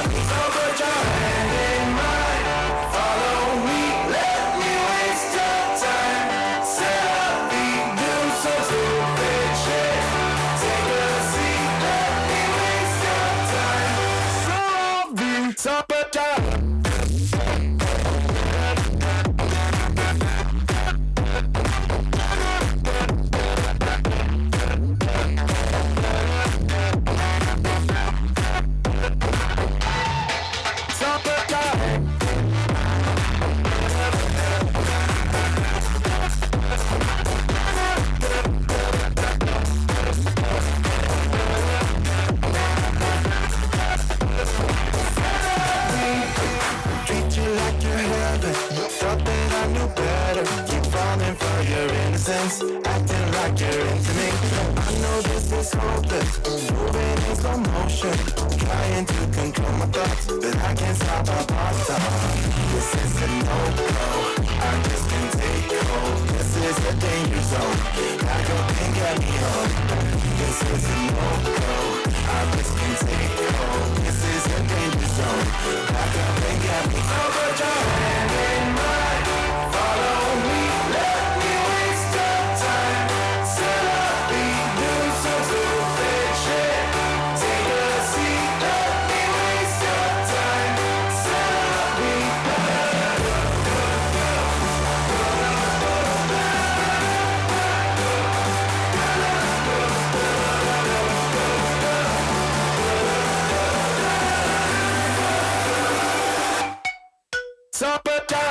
got me. So put your hand in mine, follow me, let me waste your time. Set up feet, do some stupid shit. Take a seat, let me waste your time. So put your acting like you're into me. I know this is hopeless, moving in slow motion, trying to control my thoughts, but I can't stop our thoughts. This is a no-go, I just can't take hold. This is a danger zone, back up and get me home. This is a no-go, I just can't take hold. This is a danger zone, back up and get me home. So put your hand in mine, follow me, let me waste your time. Set up feet, do some stupid shit. Take a seat, let me waste your time. Set up feet. So put your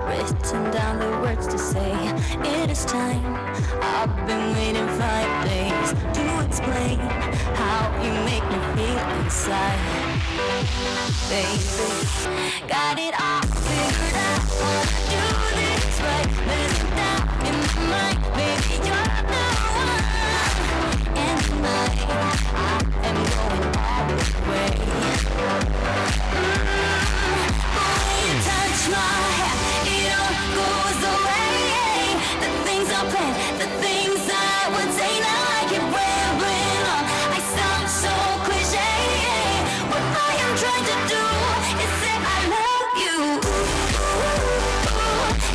written down the words to say. It is time. I've been waiting 5 days to explain how you make me feel inside. Baby, got it all figured out. Wanna do this right. There's no doubt in my mind. Baby, you're the one. And tonight I am going all the way. When you touch my hair, it all goes away. The things I planned, the things I would say. Now I keep rambling on. I sound so cliche. What I am trying to do is say I love you.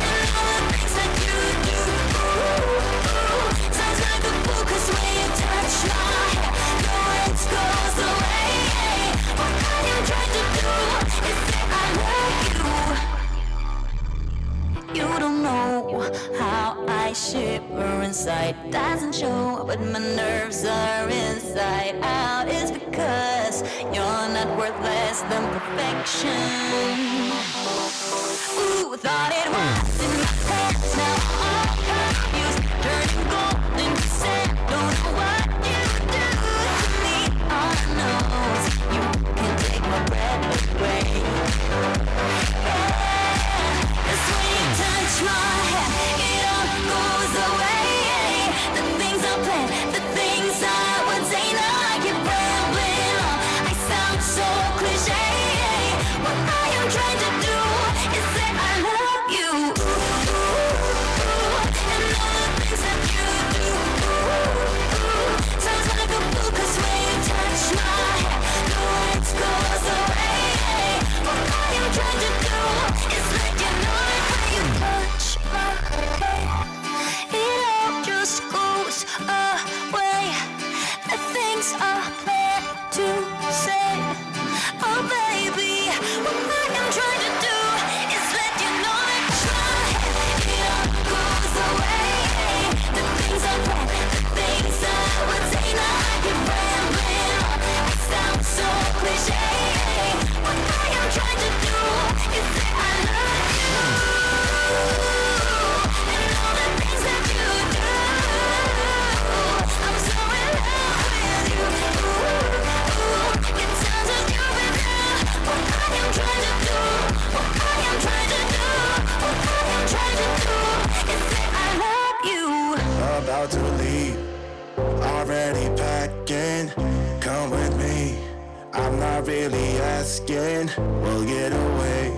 And all the things that you do. Sounds like a fool, 'cause when you touch my hair, the words goes away. What I am trying to do is say I love you. You don't know how I shiver inside. Doesn't show, but my nerves are inside out. It's because you're not worth less than perfection. Ooh, thought it was in my pants. Now I'm confused, turning gold into sand. Don't know what you do to me. All I know is you can take my breath away. Cause when you touch my hair, it all goes away. The things I planned, the things I would say. Now I keep rambling on. I sound so cliche. What I am trying to do is say I love you. about to leave, already packing. Come with me, I'm not really asking. We'll get away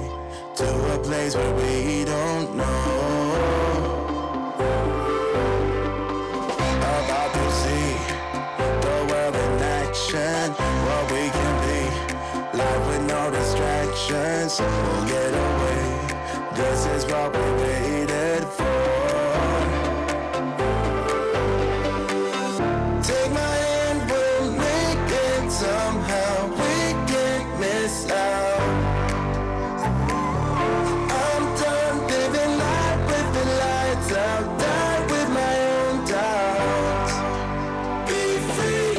to a place where we don't know. About to see the world in action, what we can be, life with no distractions. We'll get away, this is what we waited for. Take my hand, we'll make it somehow. We can't miss out. I'm done living life with the lights out. Die with my own doubts. Be free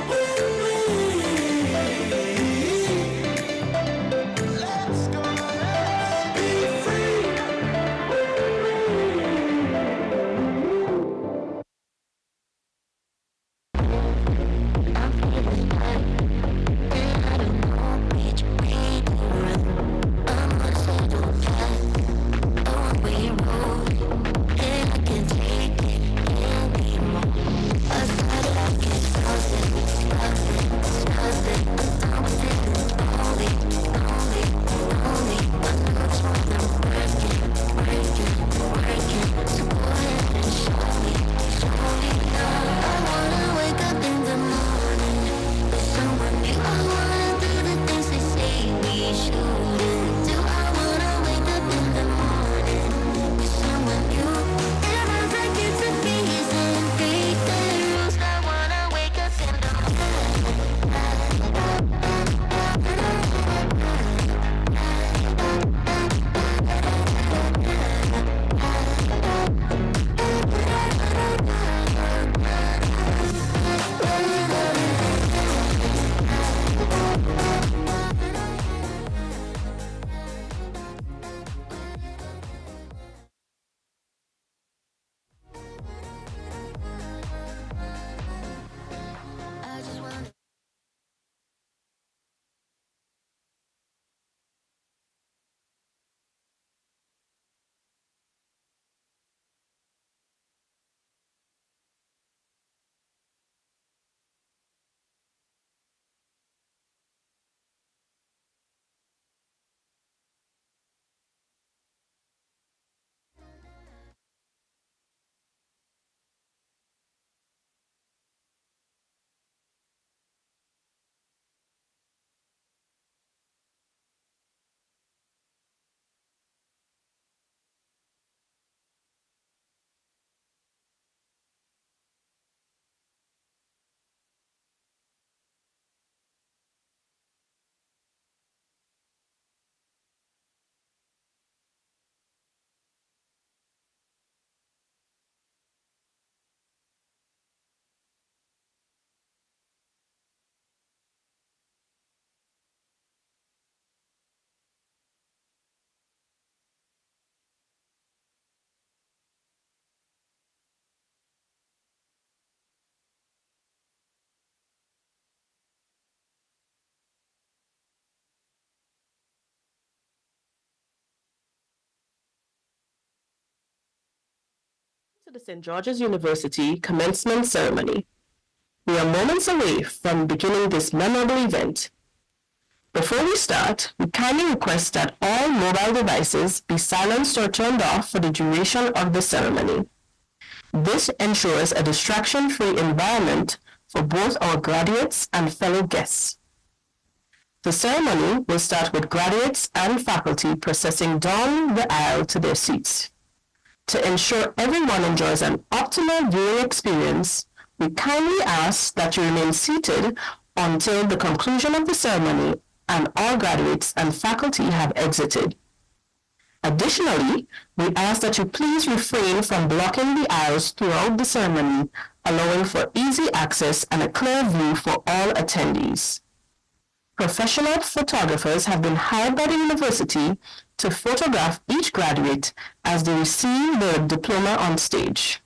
with me. Let's go. Be free with to the St. George's University commencement ceremony. We are moments away from beginning this memorable event. Before we start, we kindly request that all mobile devices be silenced or turned off for the duration of the ceremony. This ensures a distraction-free environment for both our graduates and fellow guests. The ceremony will start with graduates and faculty processing down the aisle to their seats. To ensure everyone enjoys an optimal viewing experience, we kindly ask that you remain seated until the conclusion of the ceremony and all graduates and faculty have exited. Additionally, we ask that you please refrain from blocking the aisles throughout the ceremony, allowing for easy access and a clear view for all attendees. Professional photographers have been hired by the university to photograph each graduate as they receive their diploma on stage.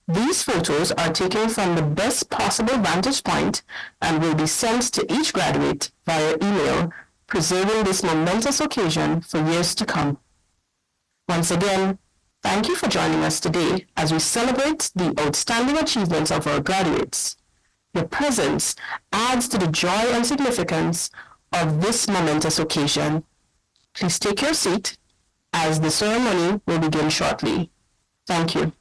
These photos are taken from the best possible vantage point and will be sent to each graduate via email, preserving this momentous occasion for years to come. Once again, Thank you for joining us today as we celebrate the outstanding achievements of our graduates. Your presence adds to the joy and significance of this momentous occasion. Please take your seat as the ceremony will begin shortly. Thank you.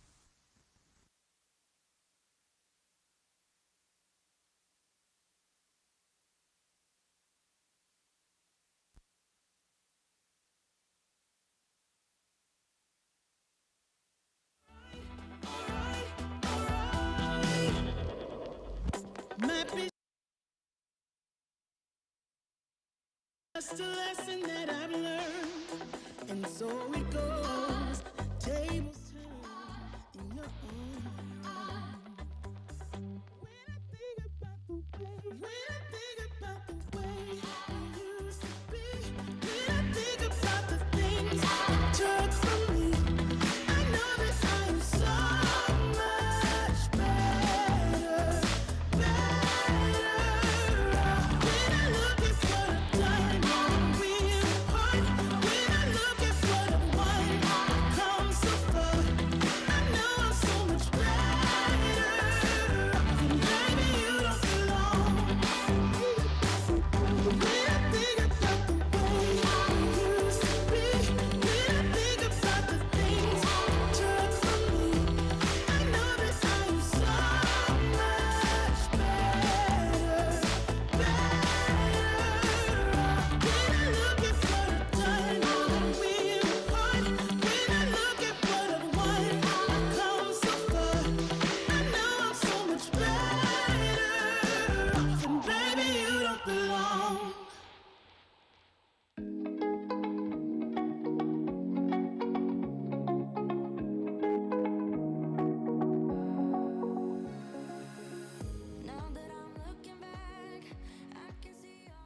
Just a lesson that I've learned, and so it goes. Tables turn in your own. When I think about the way it used to be, when I think about the things it took from me, I know that I am so much better, better. When I look at what I've done, I'm real hard. When I look at what I've won, I've come so far. I know I'm so much better. And baby, you don't belong. When I think about the way it used to be, when I think about the things it took from me, I know that I am so much better, better. When I look at what I've done, I'm real hard. When I look at what I've won, I've come so far. I know I'm so much better. And baby, you don't belong. Now that I'm looking back, I can see all.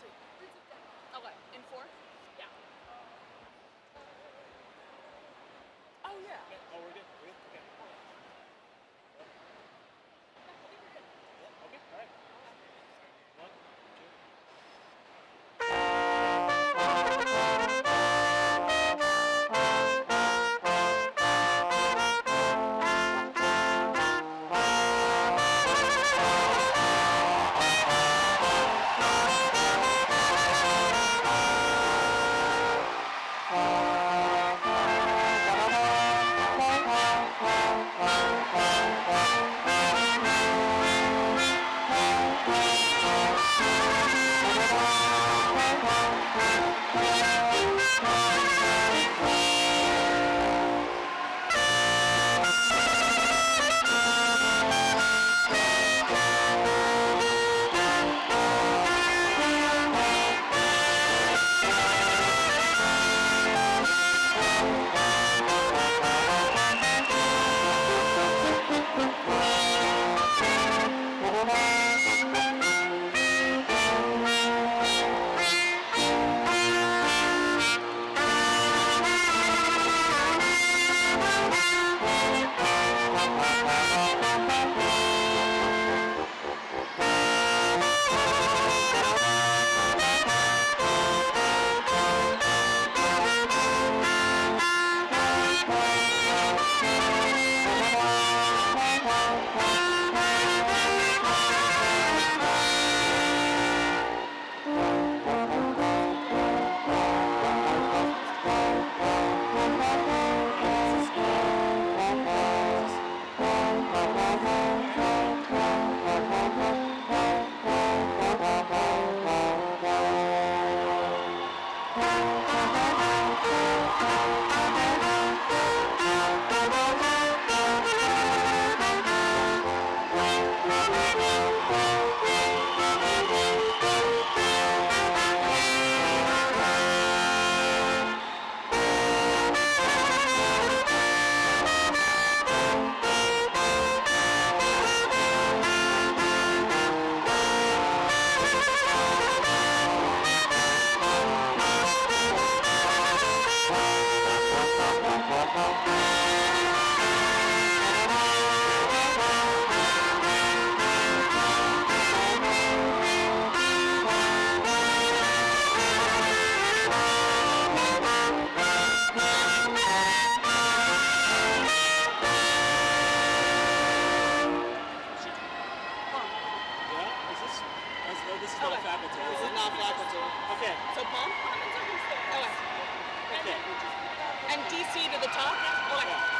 Okay, in 4? Yeah. Oh, yeah. Okay. Oh, we're good. We're good. Okay. Yeah. Okay. All right. 1, 2. Yeah. Is this? Oh, this is not faculty. This is not faculty. Okay. So palm? Okay. Okay. And DC to the top? Okay. Yeah.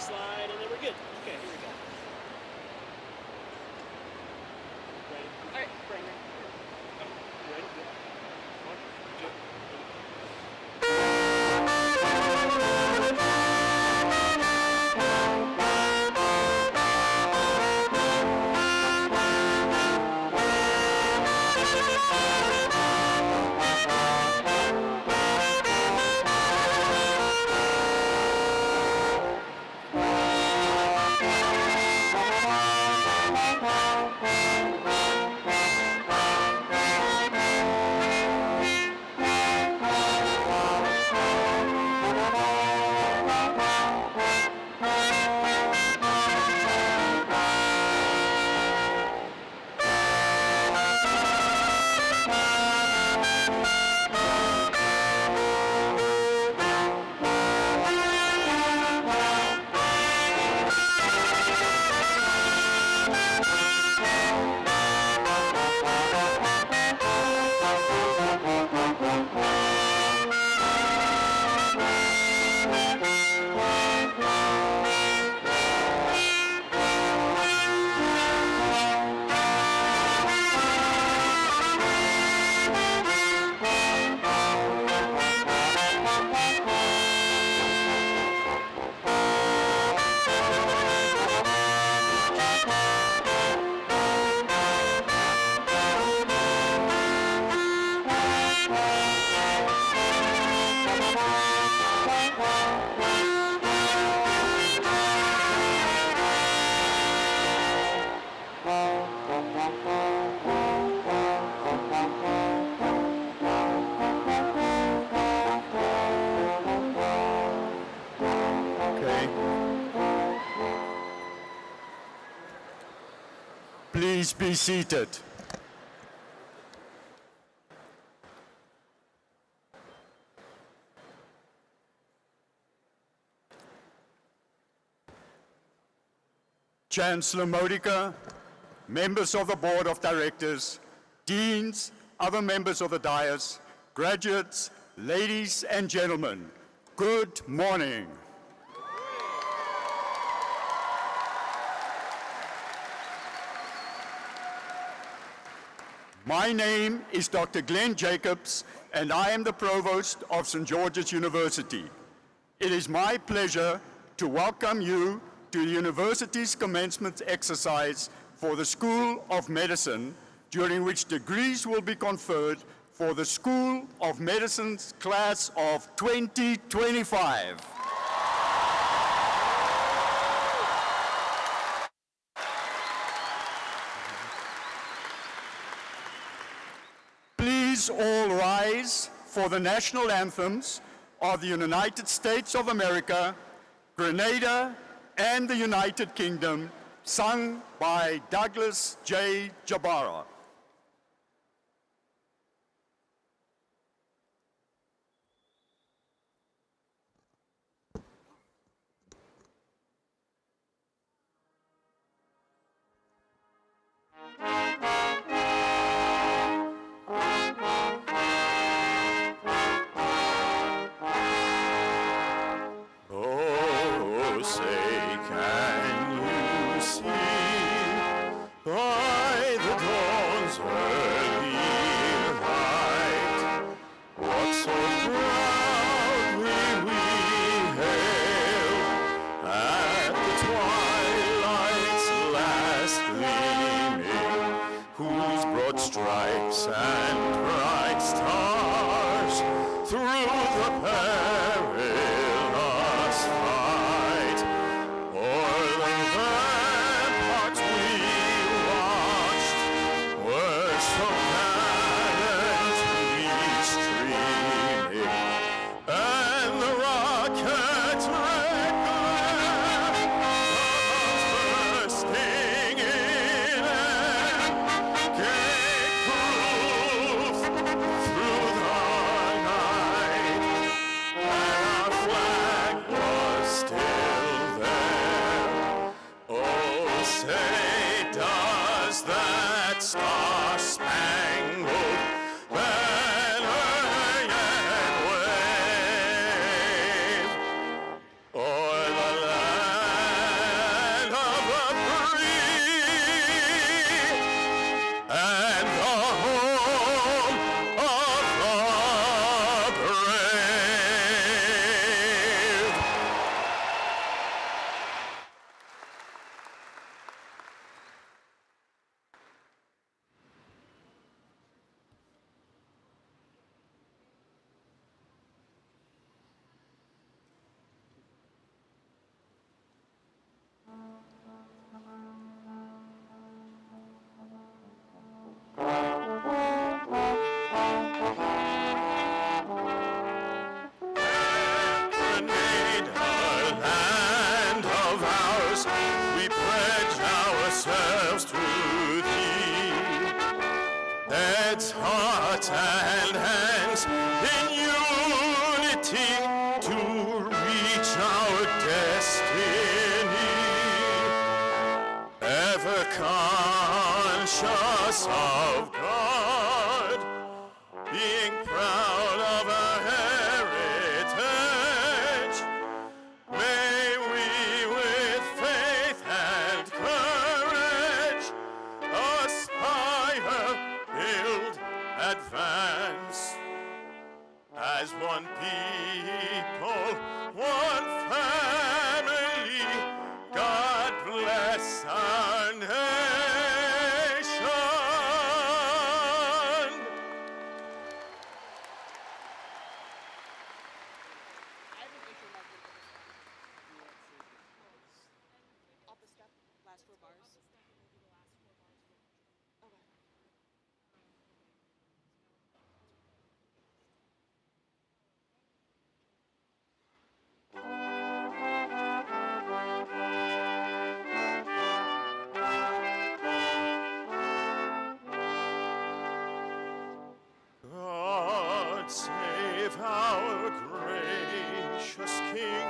Next slide, and then we're good. Okay, here we go. Ready? All right, bring it. You ready? Good. One, two, three. Please be seated. Chancellor Modica, members of the Board of Directors, deans, other members of the dais, graduates, ladies and gentlemen, good morning. My name is Dr. Glenn Jacobs, and I am the Provost of St. George's University. It is my pleasure to welcome you to the university's commencement exercise for the School of Medicine, during which degrees will be conferred for the School of Medicine's class of 2025. Please all rise for the national anthems of the United States of America, Grenada, and the United Kingdom, sung by Douglas J. Jabara. Oh, say can you see by the dawn's early light what so proudly we hailed at the twilight's last gleaming, whose broad stripes and bright stars through the perilous fight Let's heart and hands in unity to reach our destiny. Ever conscious of God, being proud of our heritage, may we with faith and courage aspire, build, advance as one people, one family. God bless our nation. I have an intro marker for this one. Up a step, last 4 bars. Okay. God save our gracious King.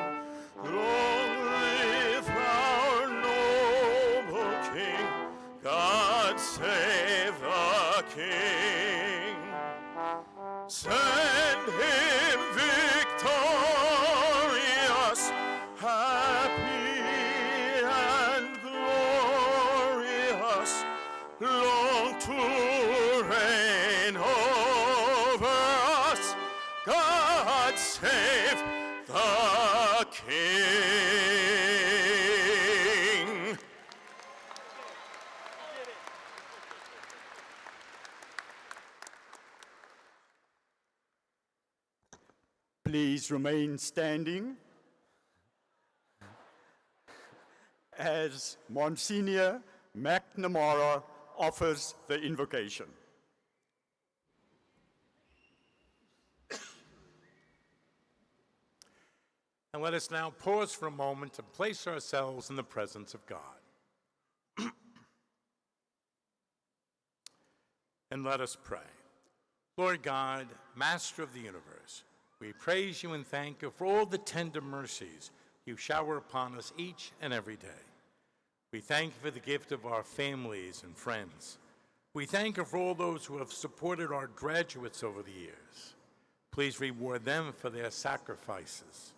Long live our noble King. God save the King. Send him victorious, happy and glorious, long to reign over us. God save the King. Please remain standing as Monsignor McNamara offers the invocation. And let us now pause for a moment to place ourselves in the presence of God. And let us pray. Lord God, Master of the universe, we praise you and thank you for all the tender mercies you shower upon us each and every day. We thank you for the gift of our families and friends. We thank you for all those who have supported our graduates over the years. Please reward them for their sacrifices.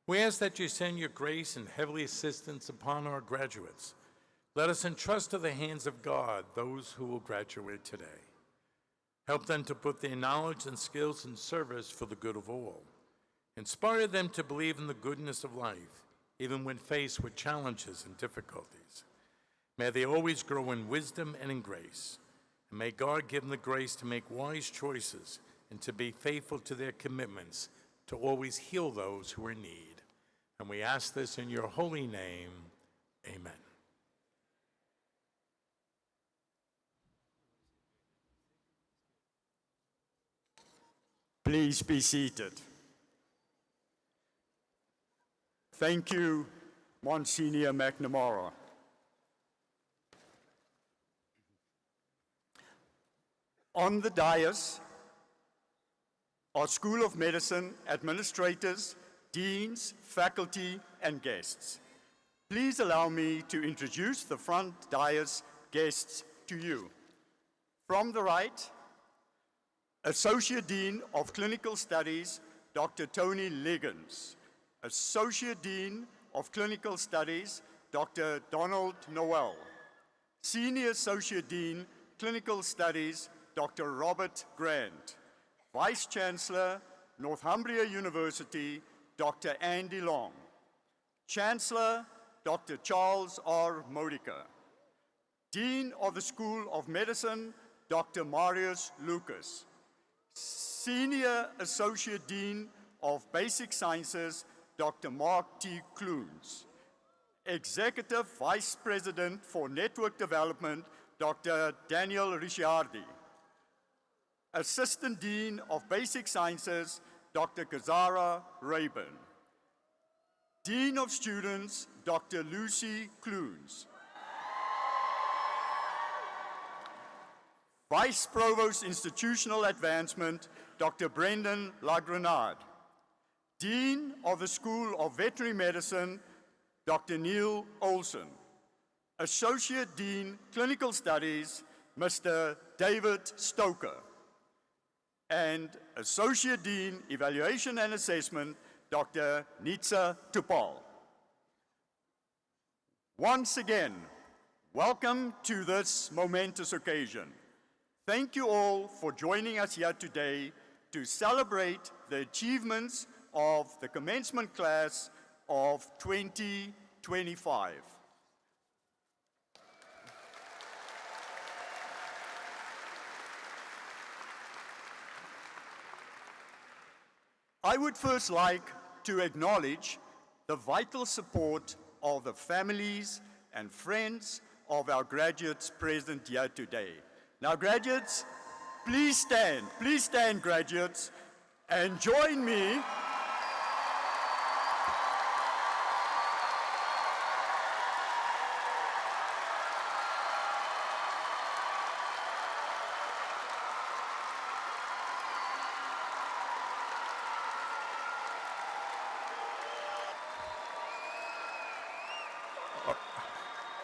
We ask that you send your grace and heavenly assistance upon our graduates. Let us entrust to the hands of God those who will graduate today. Help them to put their knowledge and skills in service for the good of all. Inspire them to believe in the goodness of life, even when faced with challenges and difficulties. May they always grow in wisdom and in grace. And may God give them the grace to make wise choices and to be faithful to their commitments, to always heal those who are in need. And we ask this in your holy name. Amen. Please be seated. Thank you, Monsignor McNamara. On the dais are School of Medicine administrators, deans, faculty, and guests. Please allow me to introduce the front dais guests to you. From the right, Associate Dean of Clinical Studies, Dr. Tony Liggins. Associate Dean of Clinical Studies, Dr. Donald Noel. Senior Associate Dean, Clinical Studies, Dr. Robert Grant. Vice Chancellor, Northumbria University, Dr. Andy Long. Chancellor, Dr. Charles R. Modica. Dean of the School of Medicine, Dr. Marius Lucas. Senior Associate Dean of Basic Sciences, Dr. Mark T. Kloons. Executive Vice President for Network Development, Dr. Daniel Ricciardi. Assistant Dean of Basic Sciences, Dr. Kazara Rayburn. Dean of Students, Dr. Lucy Kloons. Vice Provost Institutional Advancement, Dr. Brendan Lagrenard. Dean of the School of Veterinary Medicine, Dr. Neil Olson. Associate Dean, Clinical Studies, Mr. David Stoker. And Associate Dean, Evaluation and Assessment, Dr. Nitsa Tupal. Once again, welcome to this momentous occasion. Thank you all for joining us here today to celebrate the achievements of the commencement class of 2025. I would first like to acknowledge the vital support of the families and friends of our graduates present here today. Now, graduates, please stand, graduates, and join me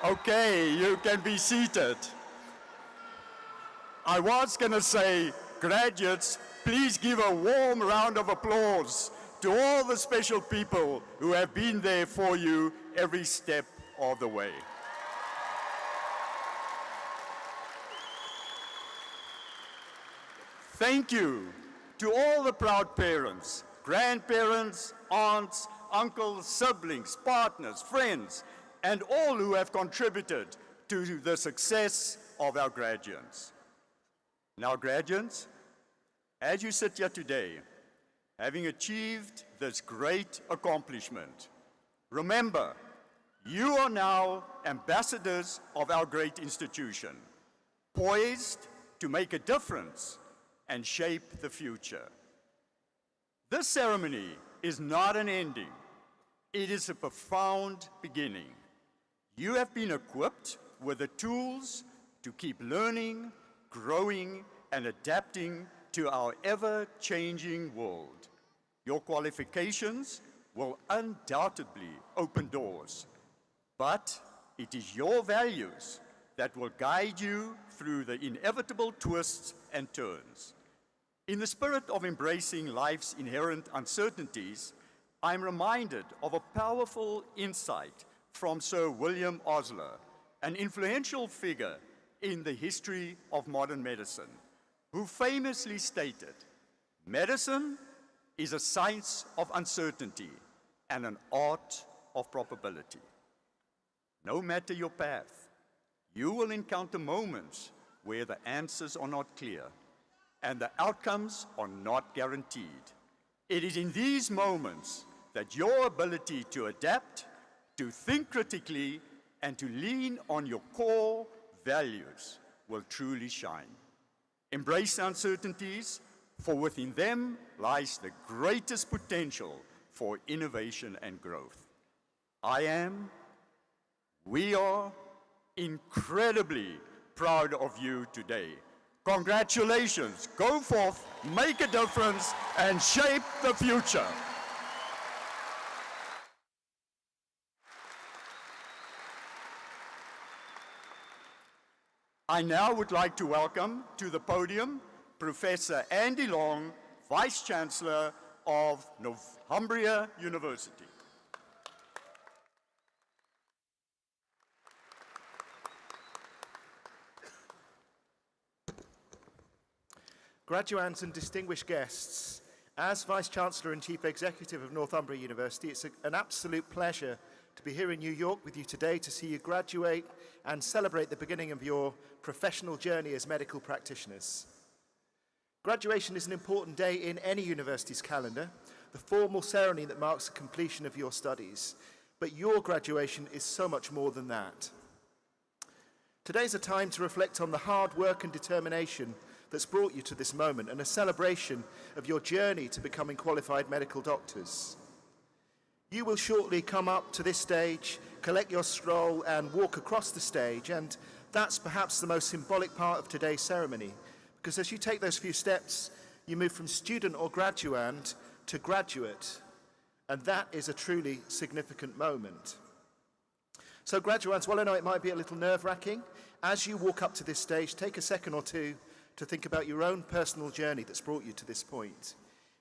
Okay, you can be seated. I was going to say, graduates, please give a warm round of applause to all the special people who have been there for you every step of the way. Thank you to all the proud parents, grandparents, aunts, uncles, siblings, partners, friends, and all who have contributed to the success of our graduates. Now, graduates, as you sit here today, having achieved this great accomplishment, remember, you are now ambassadors of our great institution, poised to make a difference and shape the future. This ceremony is not an ending. It is a profound beginning. You have been equipped with the tools to keep learning, growing, and adapting to our ever-changing world. Your qualifications will undoubtedly open doors, but it is your values that will guide you through the inevitable twists and turns. In the spirit of embracing life's inherent uncertainties, I'm reminded of a powerful insight from Sir William Osler, an influential figure in the history of modern medicine, who famously stated, "Medicine is a science of uncertainty and an art of probability." No matter your path, you will encounter moments where the answers are not clear and the outcomes are not guaranteed. It is in these moments that your ability to adapt, to think critically, and to lean on your core values will truly shine. Embrace uncertainties, for within them lies the greatest potential for innovation and growth. We are incredibly proud of you today. Congratulations. Go forth, make a difference, and shape the future. I now would like to welcome to the podium Professor Andy Long, Vice Chancellor of Northumbria University. Graduands and distinguished guests, as Vice Chancellor and Chief Executive of Northumbria University, it's an absolute pleasure to be here in New York with you today to see you graduate and celebrate the beginning of your professional journey as medical practitioners. Graduation is an important day in any university's calendar, the formal ceremony that marks the completion of your studies. But your graduation is so much more than that. Today's a time to reflect on the hard work and determination that's brought you to this moment, and a celebration of your journey to becoming qualified medical doctors. You will shortly come up to this stage, collect your stroll, and walk across the stage, and That's perhaps the most symbolic part of today's ceremony, because as you take those few steps, you move from student or graduand to graduate, and that is a truly significant moment. So graduands, while I know it might be a little nerve-wracking, as you walk up to this stage, take a second or two to think about your own personal journey that's brought you to this point.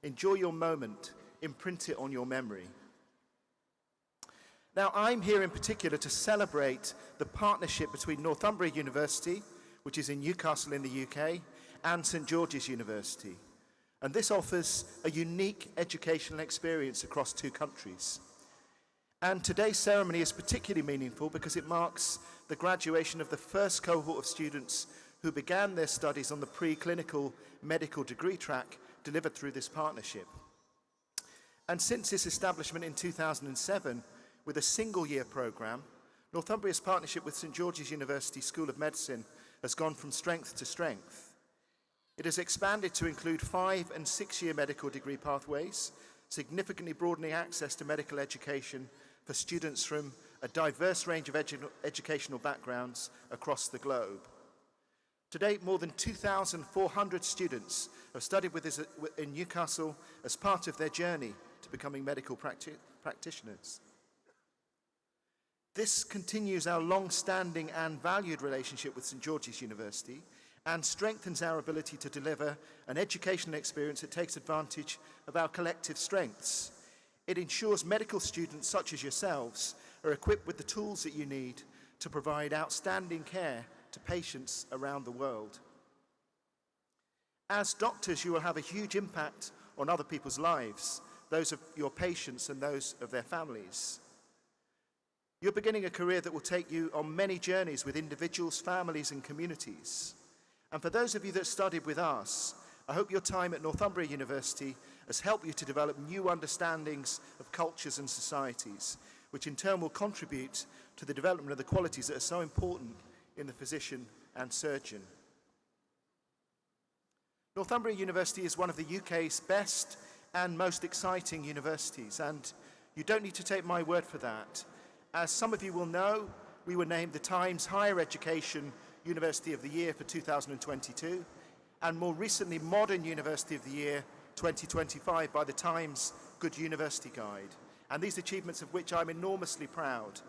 Enjoy your moment, imprint it on your memory. Now, I'm here in particular to celebrate the partnership between Northumbria University, which is in Newcastle in the UK, and St George's University. And this offers a unique educational experience across two countries. And today's ceremony is particularly meaningful because it marks the graduation of the first cohort of students who began their studies on the pre-clinical medical degree track delivered through this partnership. And since its establishment in 2007, with a single-year programme, Northumbria's partnership with St George's University School of Medicine has gone from strength to strength. It has expanded to include 5- and 6-year medical degree pathways, significantly broadening access to medical education for students from a diverse range of educational backgrounds across the globe. To date, more than 2,400 students have studied with us in Newcastle as part of their journey to becoming medical practitioners. This continues our long-standing and valued relationship with St George's University and strengthens our ability to deliver an educational experience that takes advantage of our collective strengths. It ensures medical students such as yourselves are equipped with the tools that you need to provide outstanding care to patients around the world. As doctors, you will have a huge impact on other people's lives, those of your patients and those of their families. You're beginning a career that will take you on many journeys with individuals, families, and communities. And for those of you that studied with us, I hope your time at Northumbria University has helped you to develop new understandings of cultures and societies, which in turn will contribute to the development of the qualities that are so important in the physician and surgeon. Northumbria University is one of the UK's best and most exciting universities, and you don't need to take my word for that. As some of you will know, we were named the Times Higher Education University of the Year for 2022, and more recently Modern University of the Year 2025 by the Times Good University Guide, and these achievements of which I'm enormously proud.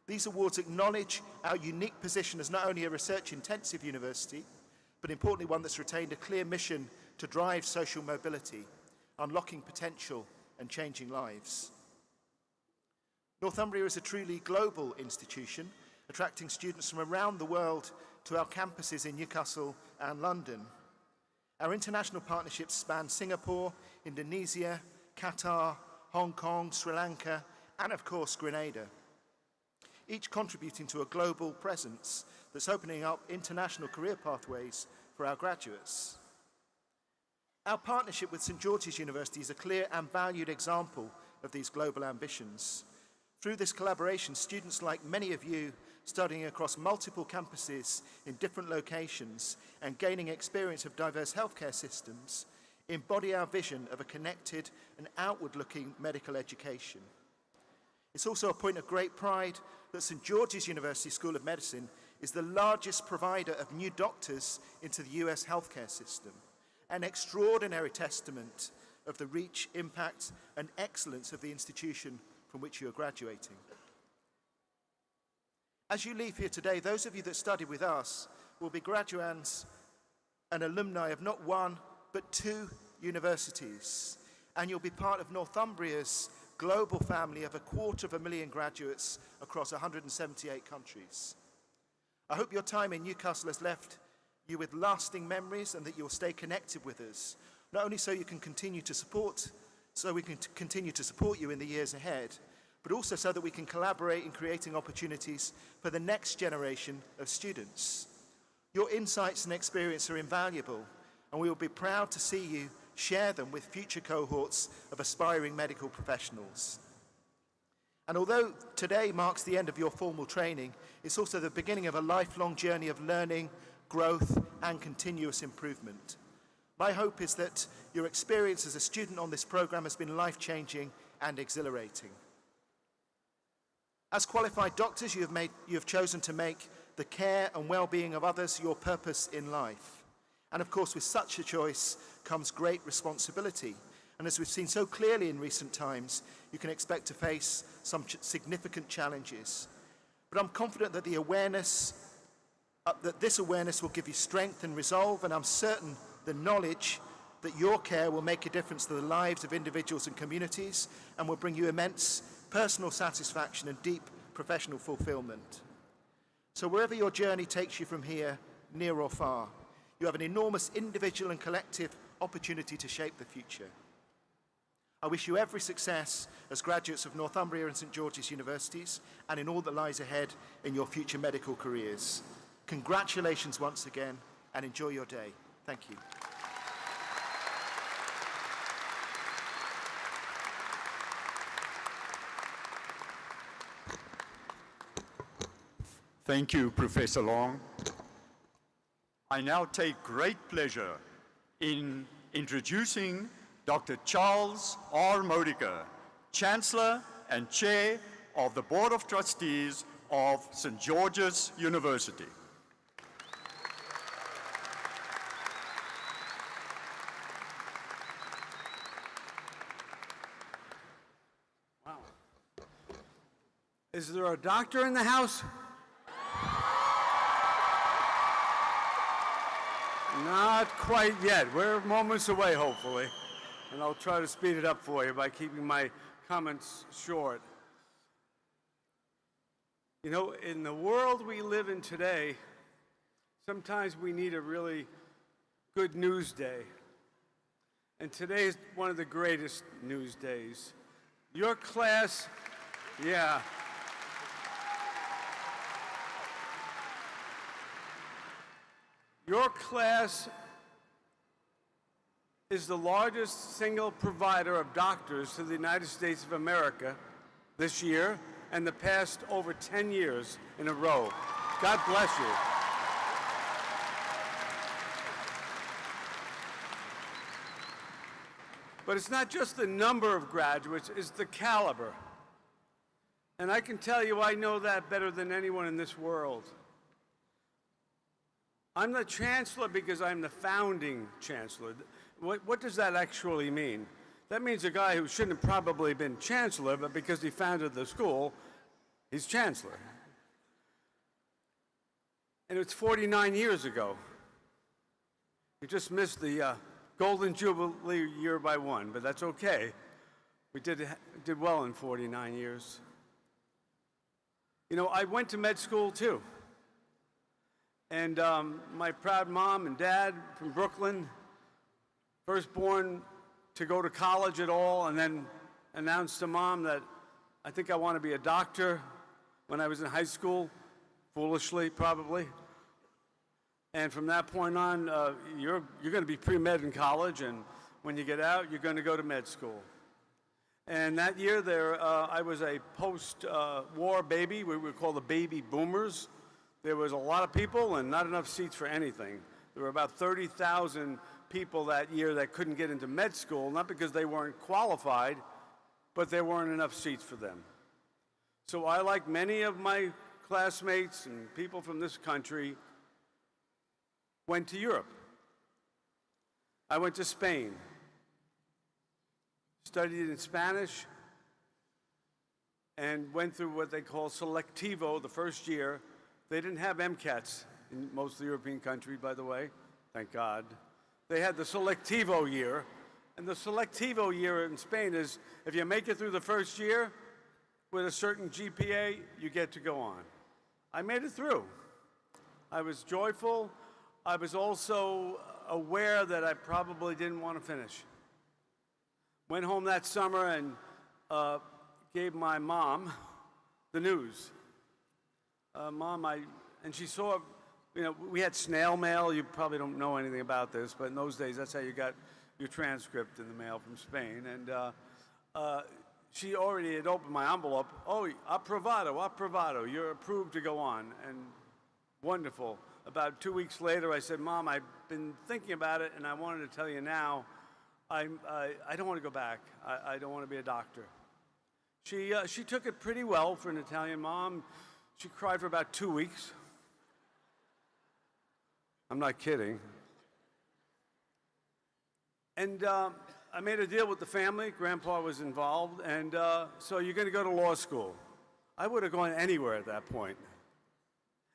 These awards acknowledge our unique position as not only a research-intensive university, but importantly one that's retained a clear mission to drive social mobility, unlocking potential and changing lives. Northumbria is a truly global institution, attracting students from around the world to our campuses in Newcastle and London. Our international partnerships span Singapore, Indonesia, Qatar, Hong Kong, Sri Lanka, and of course Grenada, each contributing to a global presence that's opening up international career pathways for our graduates. Our partnership with St George's University is a clear and valued example of these global ambitions. Through this collaboration, students like many of you studying across multiple campuses in different locations and gaining experience of diverse healthcare systems embody our vision of a connected and outward-looking medical education. It's also a point of great pride that St George's University School of Medicine is the largest provider of new doctors into the US healthcare system, an extraordinary testament of the reach, impact, and excellence of the institution from which you are graduating. As you leave here today, those of you that studied with us will be graduands and alumni of not one, but 2 universities. And you'll be part of Northumbria's global family of 250,000 graduates across 178 countries. I hope your time in Newcastle has left you with lasting memories and that you'll stay connected with us, not only so we can continue to support you in the years ahead, but also so that we can collaborate in creating opportunities for the next generation of students. Your insights and experience are invaluable, and we will be proud to see you share them with future cohorts of aspiring medical professionals. And although today marks the end of your formal training, it's also the beginning of a lifelong journey of learning, growth, and continuous improvement. My hope is that your experience as a student on this program has been life-changing and exhilarating. As qualified doctors, you have chosen to make the care and well-being of others your purpose in life. And of course, with such a choice comes great responsibility. And as we've seen so clearly in recent times, you can expect to face some significant challenges. But I'm confident that this awareness will give you strength and resolve, and I'm certain the knowledge that your care will make a difference to the lives of individuals and communities and will bring you immense personal satisfaction and deep professional fulfillment. So wherever your journey takes you from here, near or far, you have an enormous individual and collective opportunity to shape the future. I wish you every success as graduates of Northumbria and St George's Universities and in all that lies ahead in your future medical careers. Congratulations once again and enjoy your day. Thank you. Thank you, Professor Long. I now take great pleasure in introducing Dr. Charles R. Modica, Chancellor and Chair of the Board of Trustees of St. George's University. Wow. Is there a doctor in the house? Not quite yet. We're moments away, hopefully. And I'll try to speed it up for you by keeping my comments short. You know, in the world we live in today, sometimes we need a really good news day. And today is one of the greatest news days. Your class, yeah. Your class is the largest single provider of doctors to the United States of America this year and the past over 10 years in a row. God bless you. But it's not just the number of graduates, it's the caliber. And I can tell you I know that better than anyone in this world. I'm the chancellor because I'm the founding chancellor. What does that actually mean? That means a guy who shouldn't have probably been chancellor, but because he founded the school, he's chancellor. And it's 49 years ago. We just missed the Golden Jubilee year by one, but that's okay. We did well in 49 years. You know, I went to med school too. And my proud mom and dad from Brooklyn, firstborn to go to college at all, and then announced to mom that I think I want to be a doctor when I was in high school, foolishly probably. And from that point on, you're going to be pre-med in college, and when you get out, you're going to go to med school. And that year there, I was a post-war baby. We were called the baby boomers. There was a lot of people and not enough seats for anything. There were about 30,000 people that year that couldn't get into med school, not because they weren't qualified, but there weren't enough seats for them. So I, like many of my classmates and people from this country, went to Europe. I went to Spain, studied in Spanish, and went through what they call selectivo the first year. They didn't have MCATs in most of the European countries, by the way, thank God. They had the selectivo year, and the selectivo year in Spain is if you make it through the first year with a certain GPA, you get to go on. I made it through. I was joyful. I was also aware that I probably didn't want to finish. Went home that summer and gave my mom the news. And she saw, you know, we had snail mail. You probably don't know anything about this, but in those days, that's how you got your transcript in the mail from Spain. And she already had opened my envelope. Oh, aprobado, you're approved to go on. And wonderful. About 2 weeks later, I said, Mom, I've been thinking about it, and I wanted to tell you now, I don't want to go back. I don't want to be a doctor. She took it pretty well for an Italian mom. She cried for about 2 weeks. I'm not kidding. And I made a deal with the family. Grandpa was involved. And so you're going to go to law school. I would have gone anywhere at that point.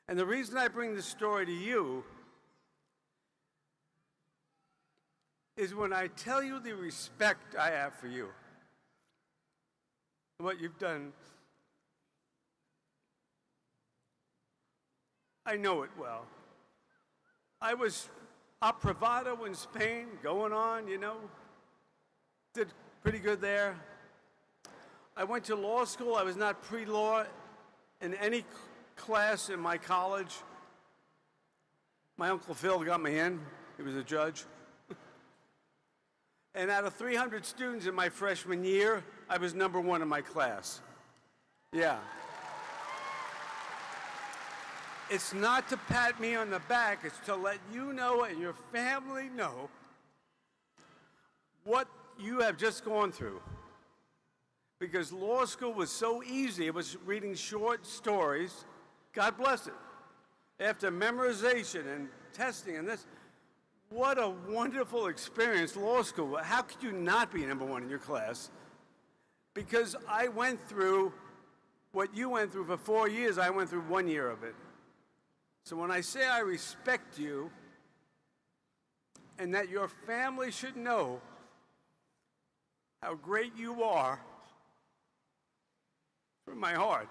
And the reason I bring this story to you is when I tell you the respect I have for you, what you've done, I know it well. I was aprobado in Spain, going on, you know, did pretty good there. I went to law school. I was not pre-law in any class in my college. My Uncle Phil got me in. He was a judge. And out of 300 students in my freshman year, I was #1 in my class. Yeah. It's not to pat me on the back, it's to let you know and your family know what you have just gone through. Because law school was so easy. It was reading short stories. God bless it. After memorization and testing and this, what a wonderful experience, law school. How could you not be #1 in your class? Because I went through what you went through for 4 years, I went through 1 year of it. So when I say I respect you and that your family should know how great you are, from my heart.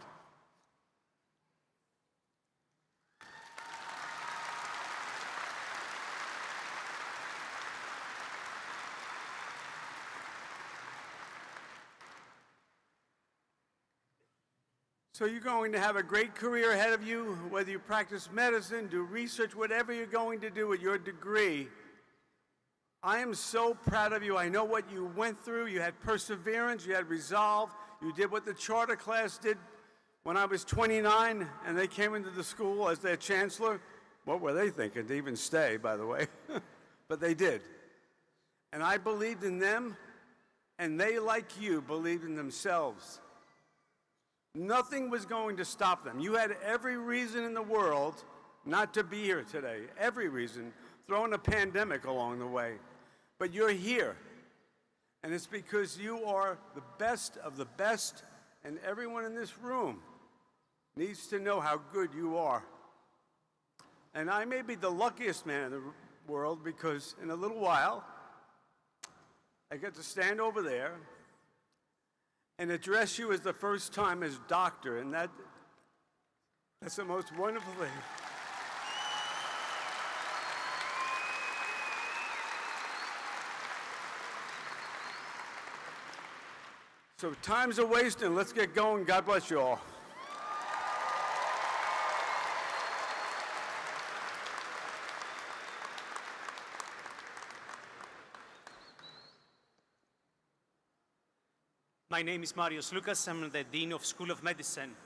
So you're going to have a great career ahead of you, whether you practice medicine, do research, whatever you're going to do with your degree. I am so proud of you. I know what you went through. You had perseverance, you had resolve. You did what the charter class did when I was 29 and they came into the school as their chancellor. What were they thinking to even stay, by the way? But they did. And I believed in them, and they, like you, believed in themselves. Nothing was going to stop them. You had every reason in the world not to be here today. Every reason. Throw in a pandemic along the way. But you're here. And it's because you are the best of the best, and everyone in this room needs to know how good you are. And I may be the luckiest man in the world because in a little while, I get to stand over there and address you as the first time as doctor, and that's the most wonderful thing. So time's a wasting. Let's get going. God bless you all. My name is Marios Lucas. I'm the Dean of School of Medicine.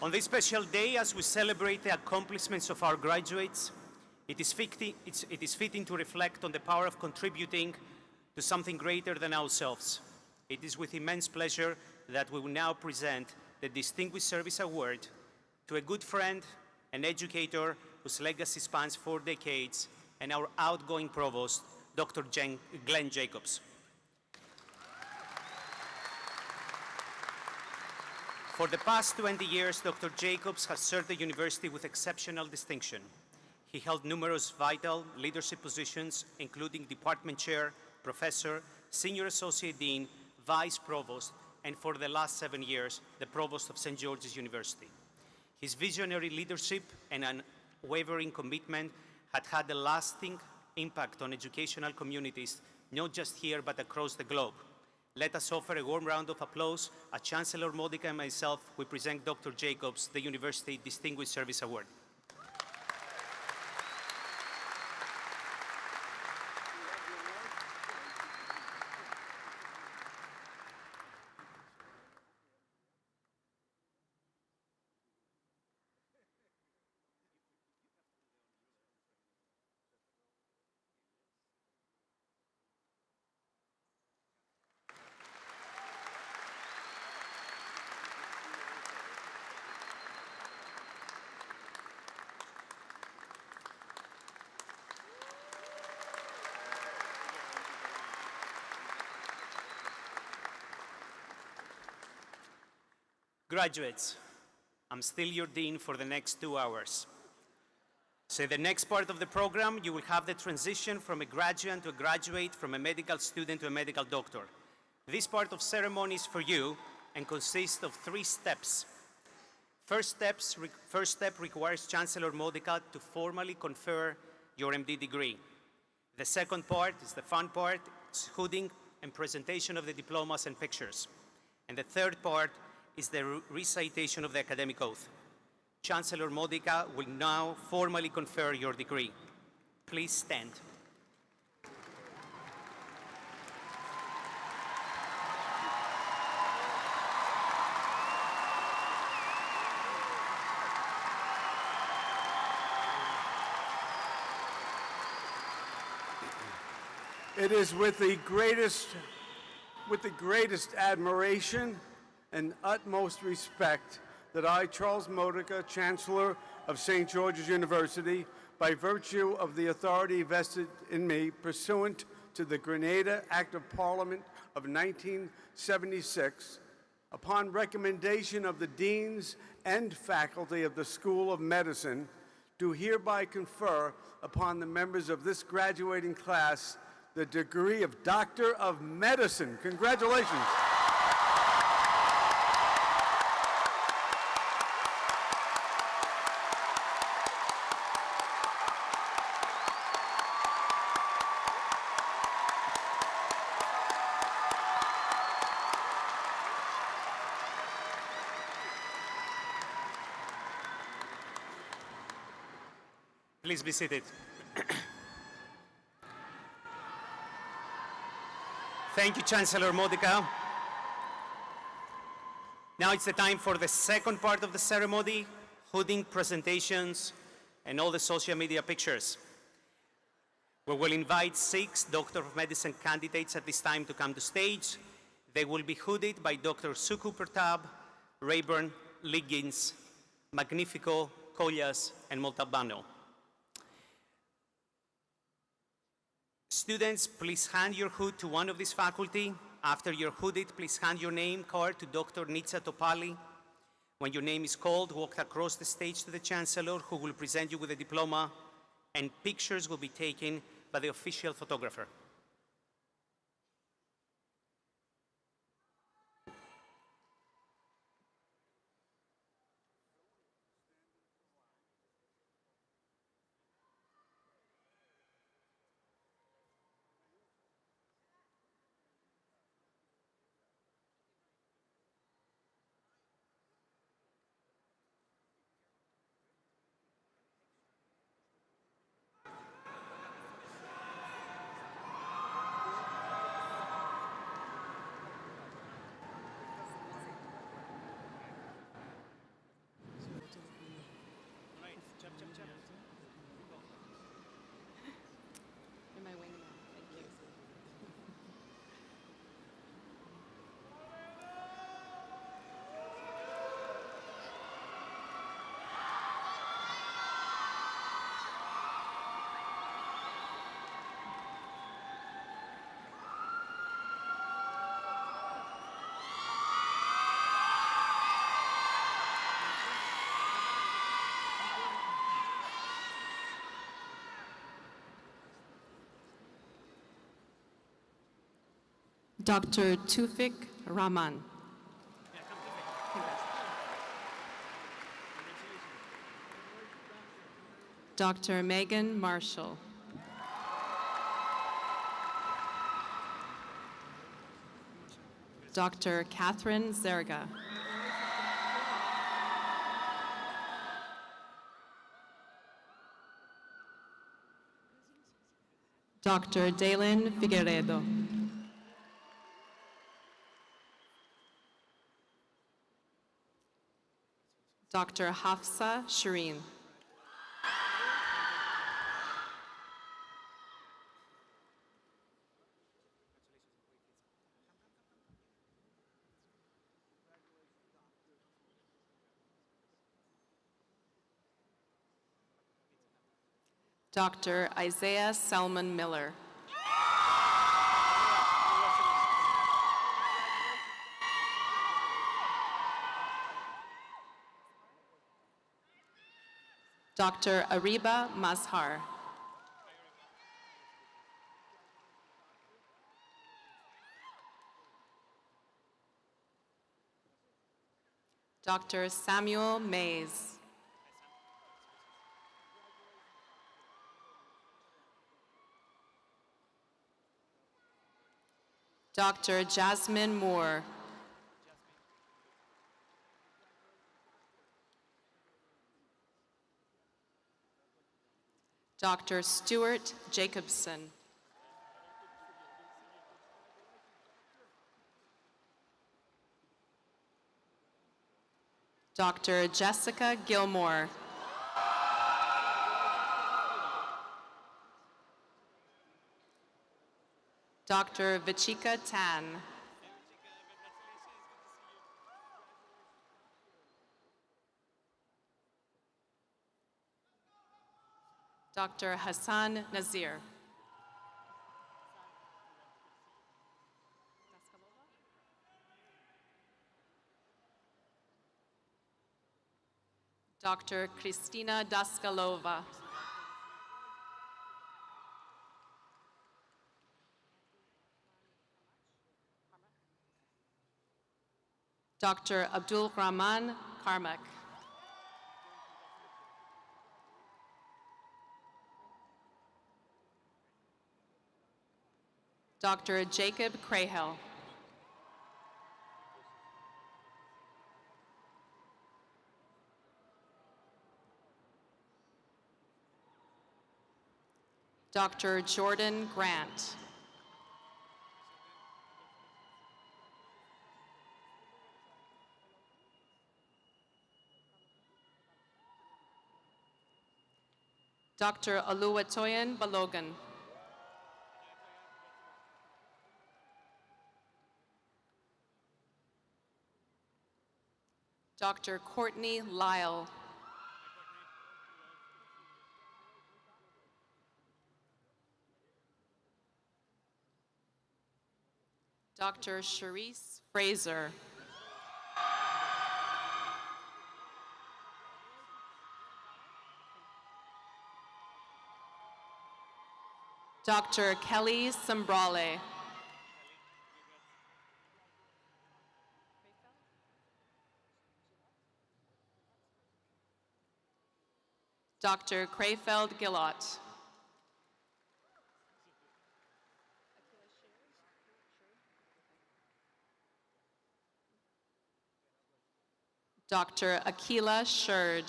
On this special day, as we celebrate the accomplishments of our graduates, it is fitting to reflect on the power of contributing to something greater than ourselves. It is with immense pleasure that we will now present the Distinguished Service Award to a good friend, an educator whose legacy spans 4 decades, and our outgoing provost, Dr. Glenn Jacobs. For the past 20 years, Dr. Jacobs has served the university with exceptional distinction. He held numerous vital leadership positions, including department chair, professor, senior associate dean, vice provost, and for the last 7 years, the provost of St. George's University. His visionary leadership and unwavering commitment had a lasting impact on educational communities, not just here, but across the globe. Let us offer a warm round of applause as Chancellor Modica and myself, we present Dr. Jacobs the University Distinguished Service Award. Graduates, I'm still your dean for the next 2 hours. So in the next part of the program, you will have the transition from a graduate to a graduate, from a medical student to a medical doctor. This part of ceremony is for you and consists of 3 steps. First step requires Chancellor Modica to formally confer your MD degree. The second part is the fun part, it's hooding and presentation of the diplomas and pictures. And the third part is the recitation of the academic oath. Chancellor Modica will now formally confer your degree. Please stand. It is with the greatest admiration and utmost respect that I, Charles Modica, Chancellor of St. George's University, by virtue of the authority vested in me pursuant to the Grenada Act of Parliament of 1976, upon recommendation of the deans and faculty of the School of Medicine, do hereby confer upon the members of this graduating class the degree of Doctor of Medicine. Congratulations. Please be seated. Thank you, Chancellor Modica. Now it's the time for the second part of the ceremony, hooding, presentations, and all the social media pictures. We will invite 6 Doctor of Medicine candidates at this time to come to stage. They will be hooded by Dr. Suku Pratap, Rayburn, Liggins, Magnifico, Collas, and Montalbano. Students, please hand your hood to one of these faculty. After you're hooded, please hand your name card to Dr. Nitsa Topali. When your name is called, walk across the stage to the Chancellor, who will present you with a diploma, and pictures will be taken by the official photographer. Am I winging it? Thank you. Dr. Tufik Rahman. Dr. Megan Marshall. Dr. Catherine Zerga. Dr. Dalen Figueredo. Dr. Hafsa Shireen. Dr. Isaiah Salmon Miller. Dr. Ariba Mazhar. Dr. Samuel Mays. Dr. Jasmine Moore. Dr. Stuart Jacobson. Dr. Jessica Gilmore. Dr. Vichika Tan. Dr. Hassan Nazir. Dr. Kristina Daskalova. Dr. Abdul Rahman Karmak. Dr. Jacob Crahell. Dr. Jordan Grant. Dr. Oluwatoyin Balogun. Dr. Courtney Lyle. Dr. Charisse Fraser. Dr. Kelly Sambrale. Dr. Crayfeld Gillott. Dr. Akila Sherd.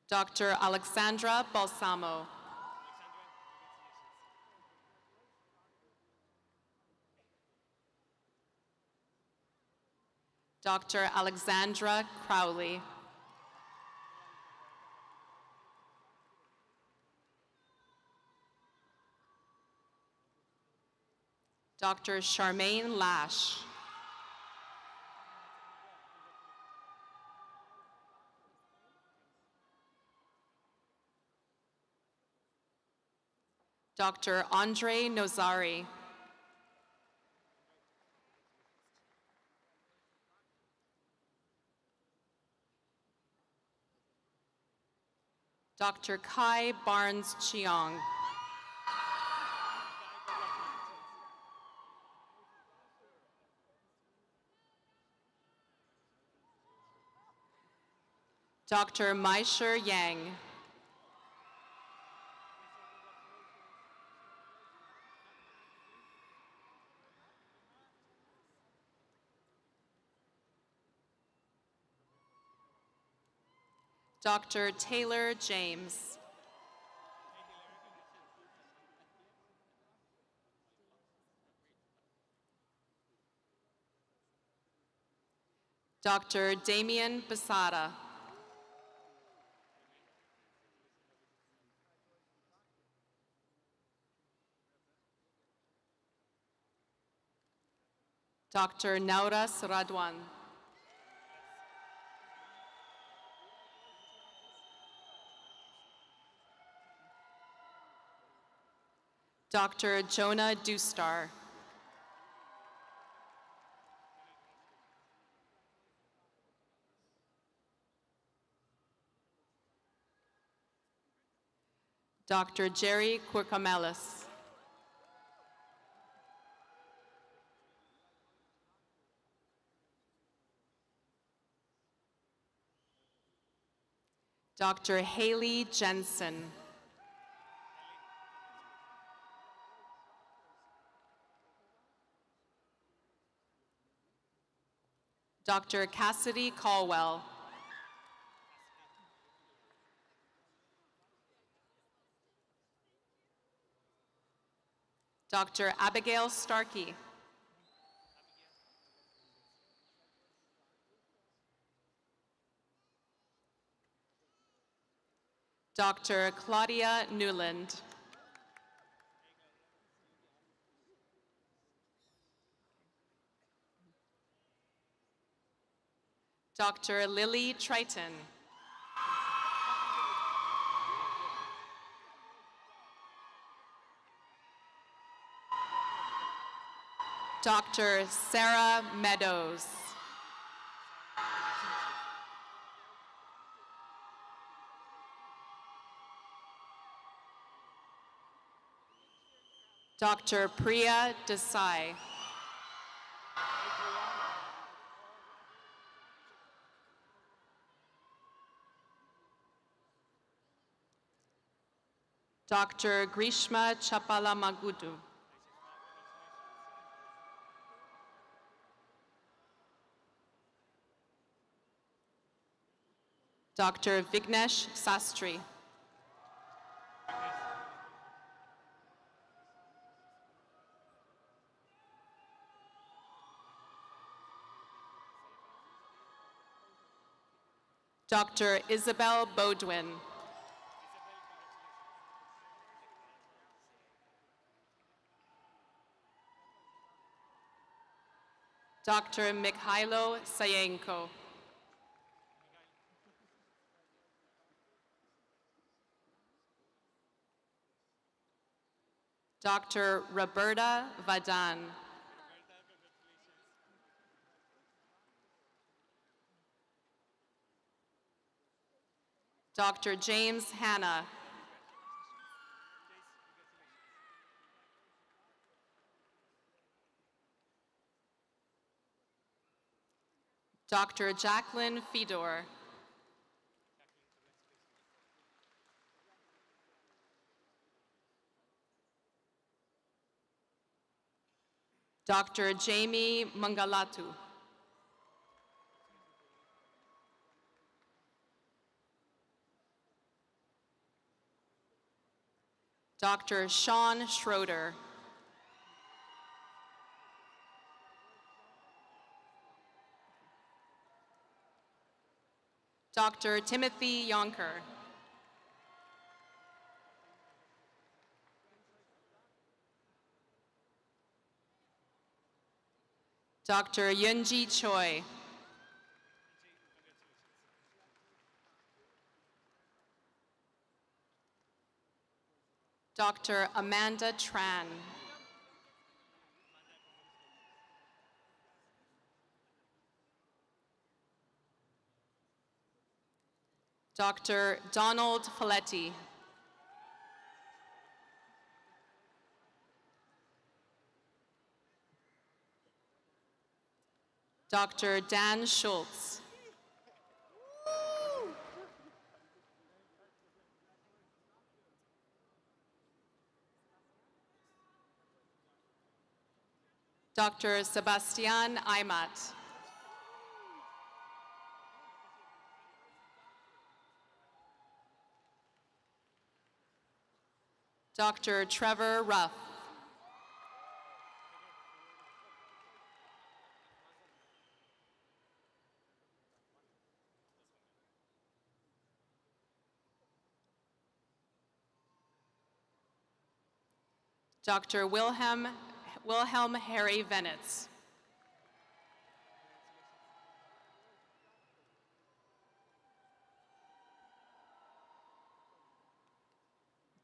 Dr. Alexandra Balsamo. Dr. Alexandra Crowley. Dr. Charmaine Lash. Dr. Andre Nozari. Dr. Kai Barnes Chiong. Dr. Maisher Yang. Dr. Taylor James. Dr. Damien Basada. Dr. Nauras Radwan. Dr. Jonah Dustar. Dr. Jerry Quirkamelis. Dr. Haley Jensen. Dr. Cassidy Caldwell. Dr. Abigail Starkey. Dr. Claudia Newland. Dr. Lily Triton. Dr. Sarah Meadows. Dr. Priya Desai. Dr. Grishma Chapalamagudu. Dr. Vignesh Sastry. Dr. Isabel Bodwin. Dr. Mikhailo Sayenko. Dr. Roberta Vadan. Dr. James Hanna. Dr. Jacqueline Fedor. Dr. Jamie Mangalatu. Dr. Sean Schroeder. Dr. Timothy Yonker. Dr. Yunji Choi. Dr. Amanda Tran. Dr. Donald Folletti. Dr. Dan Schultz. Dr. Sebastian Aymat. Dr. Trevor Ruff. Dr. Wilhelm Harry Venitz.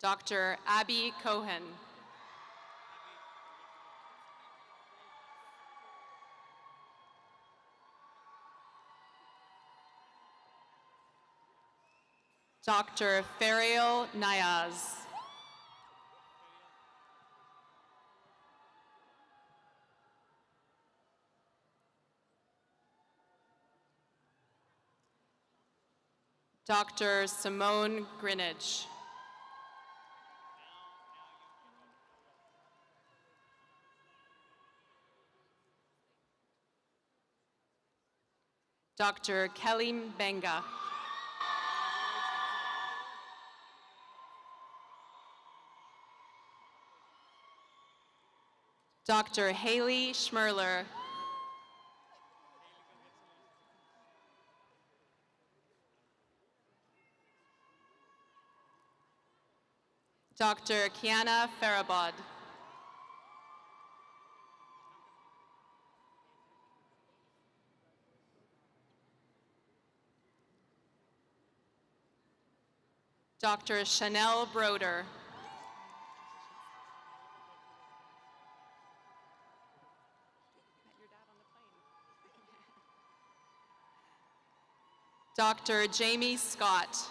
Dr. Abby Cohen. Dr. Ferial Nayaz. Dr. Simone Greenidge. Dr. Kelly Mbenga. Dr. Haley Schmerler. Dr. Kiana Farabod. Dr. Chanel Broder. Dr. Jamie Scott.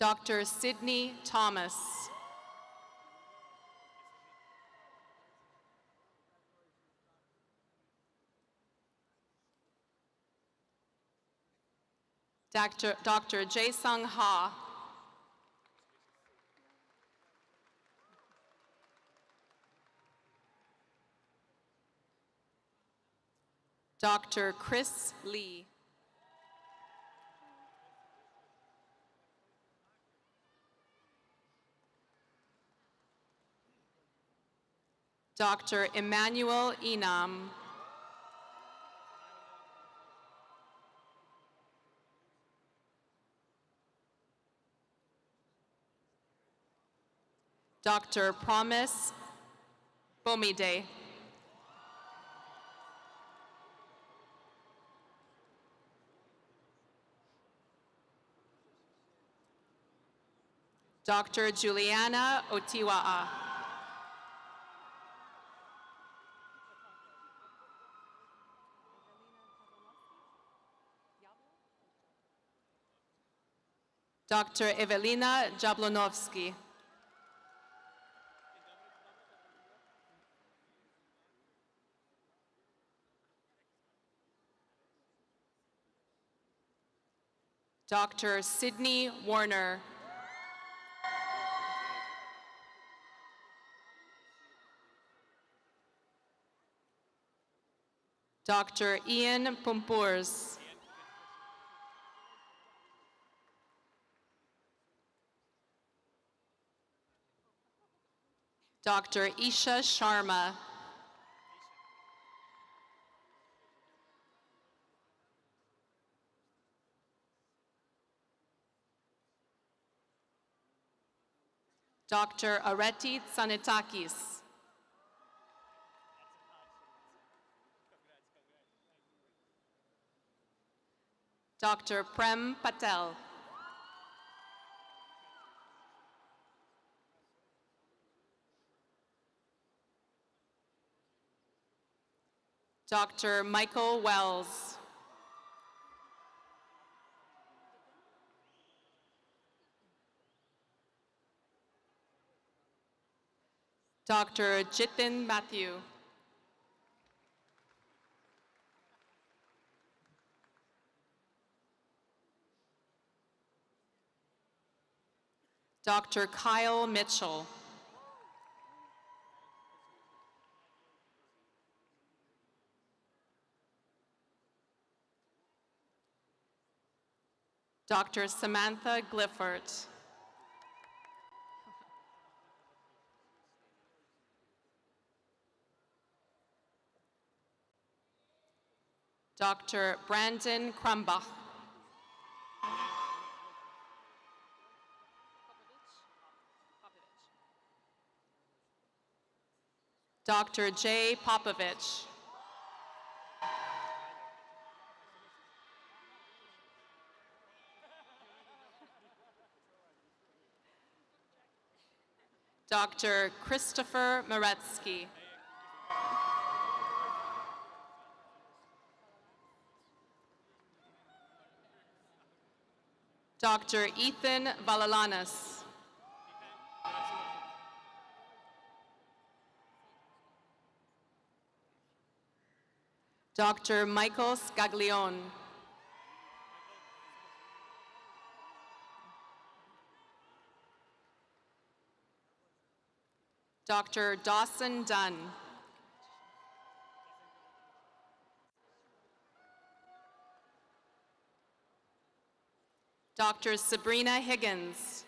Dr. Sydney Thomas. Dr. Jae-Sung Ha. Dr. Chris Lee. Dr. Emmanuel Enam. Dr. Promise Bomide. Dr. Juliana Otiwa'a. Dr. Evelina Jablonowski. Dr. Sydney Warner. Dr. Ian Pumpours. Dr. Isha Sharma. Dr. Areti Tsanitakis. Dr. Prem Patel. Dr. Michael Wells. Dr. Jitin Matthew. Dr. Kyle Mitchell. Dr. Samantha Glifford. Dr. Brandon Krumbach. Dr. Jay Popovich. Dr. Christopher Maretsky. Dr. Ethan Valalanas. Dr. Michael Scaglione. Dr. Dawson Dunn. Dr. Sabrina Higgins.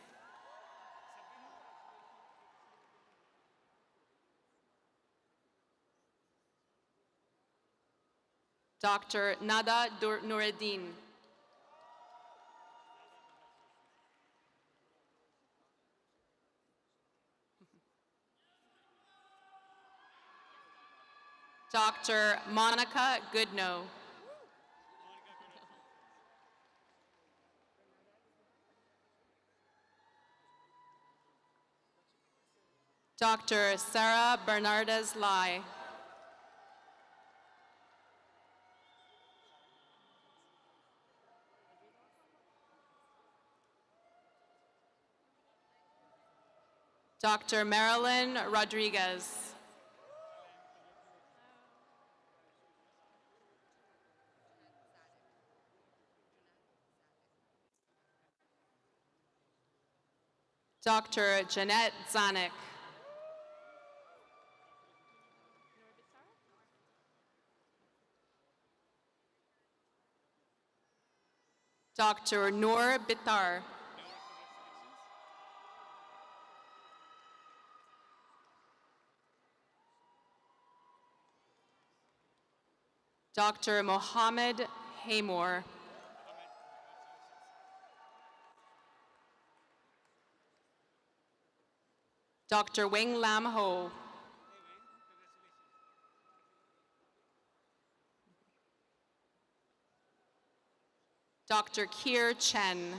Dr. Nada Nureddin. Dr. Monica Goodnow. Dr. Sarah Bernardez Lai. Dr. Marilyn Rodriguez. Dr. Jeanette Zanuck. Dr. Noor Bitar. Dr. Mohammed Haymore. Dr. Wing Lam Ho. Dr. Kier Chen.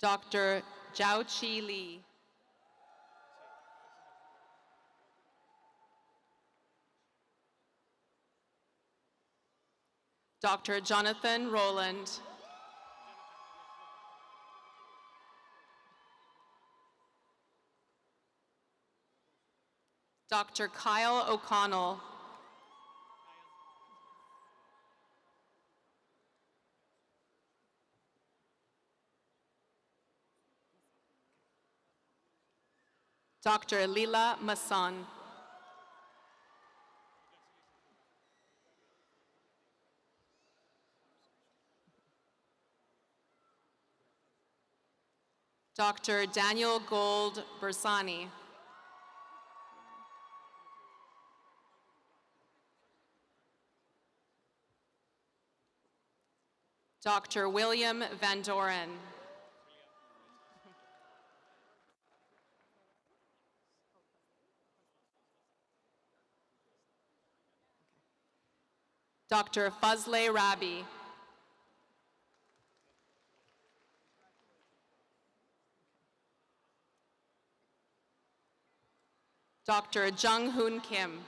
Dr. Zhao Chi Li. Dr. Jonathan Rowland. Dr. Kyle O'Connell. Dr. Lila Masson. Dr. Daniel Gold Bersani. Dr. William Van Doren. Dr. Fazle Rabi. Dr. Jung Hoon Kim.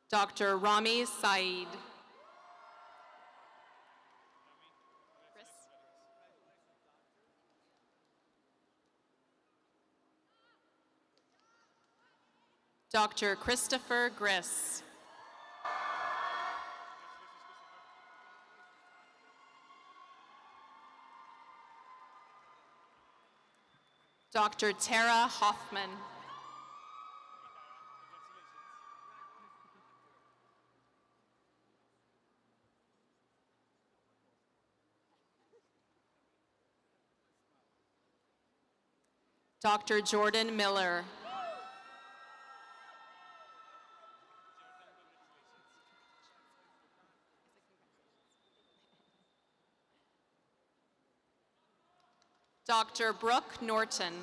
Dr. Rami Saeed. Dr. Christopher Griss. Dr. Tara Hoffman. Dr. Jordan Miller. Dr. Brooke Norton.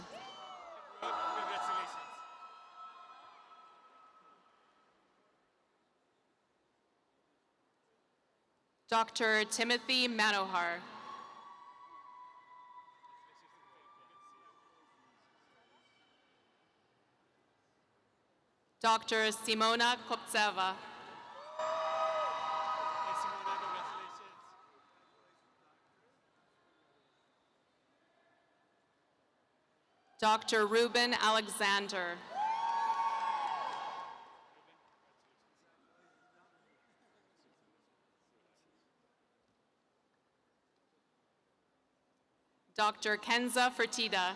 Dr. Timothy Manohar. Dr. Simona Koptseva. Dr. Ruben Alexander. Dr. Kenza Fertitta.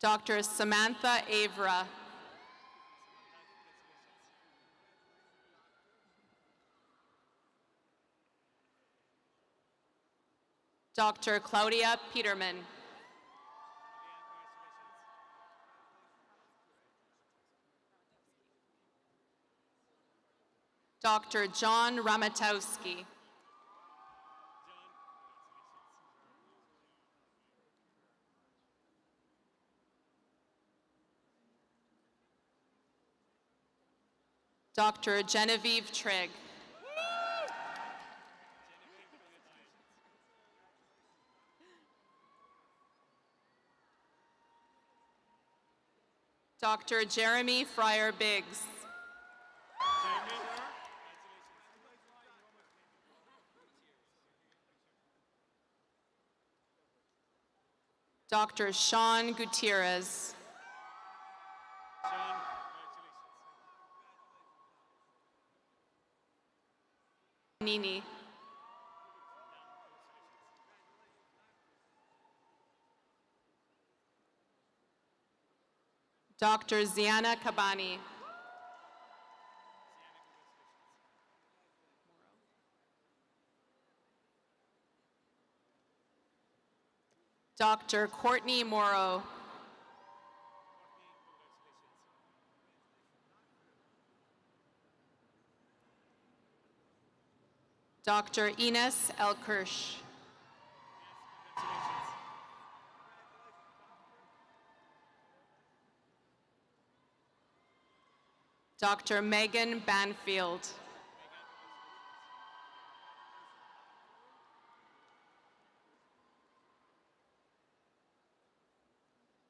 Dr. Samantha Avra. Dr. Claudia Peterman. Dr. John Ramatowski. Dr. Genevieve Trigg. Dr. Jeremy Fryer Biggs. Dr. Sean Gutierrez. Nini. Dr. Ziana Kabani. Dr. Courtney Morrow. Dr. Ines Elkirsch. Dr. Megan Banfield.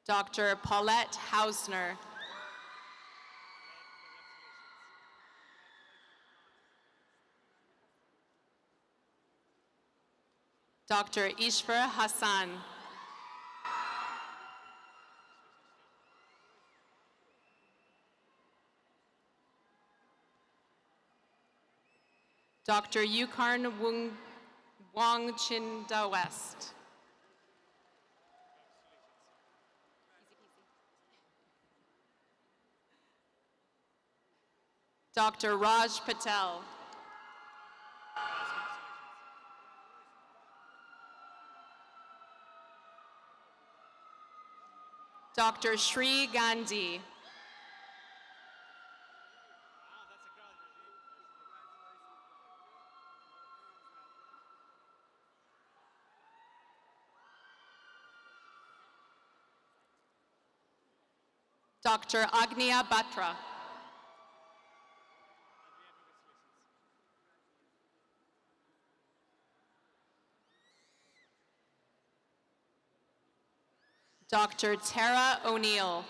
Dr. Paulette Hausner. Dr. Ishfar Hassan. Dr. Yukarn Wong Chinda West. Dr. Raj Patel. Dr. Shri Gandhi. Dr. Agnia Batra. Dr. Tara O'Neill.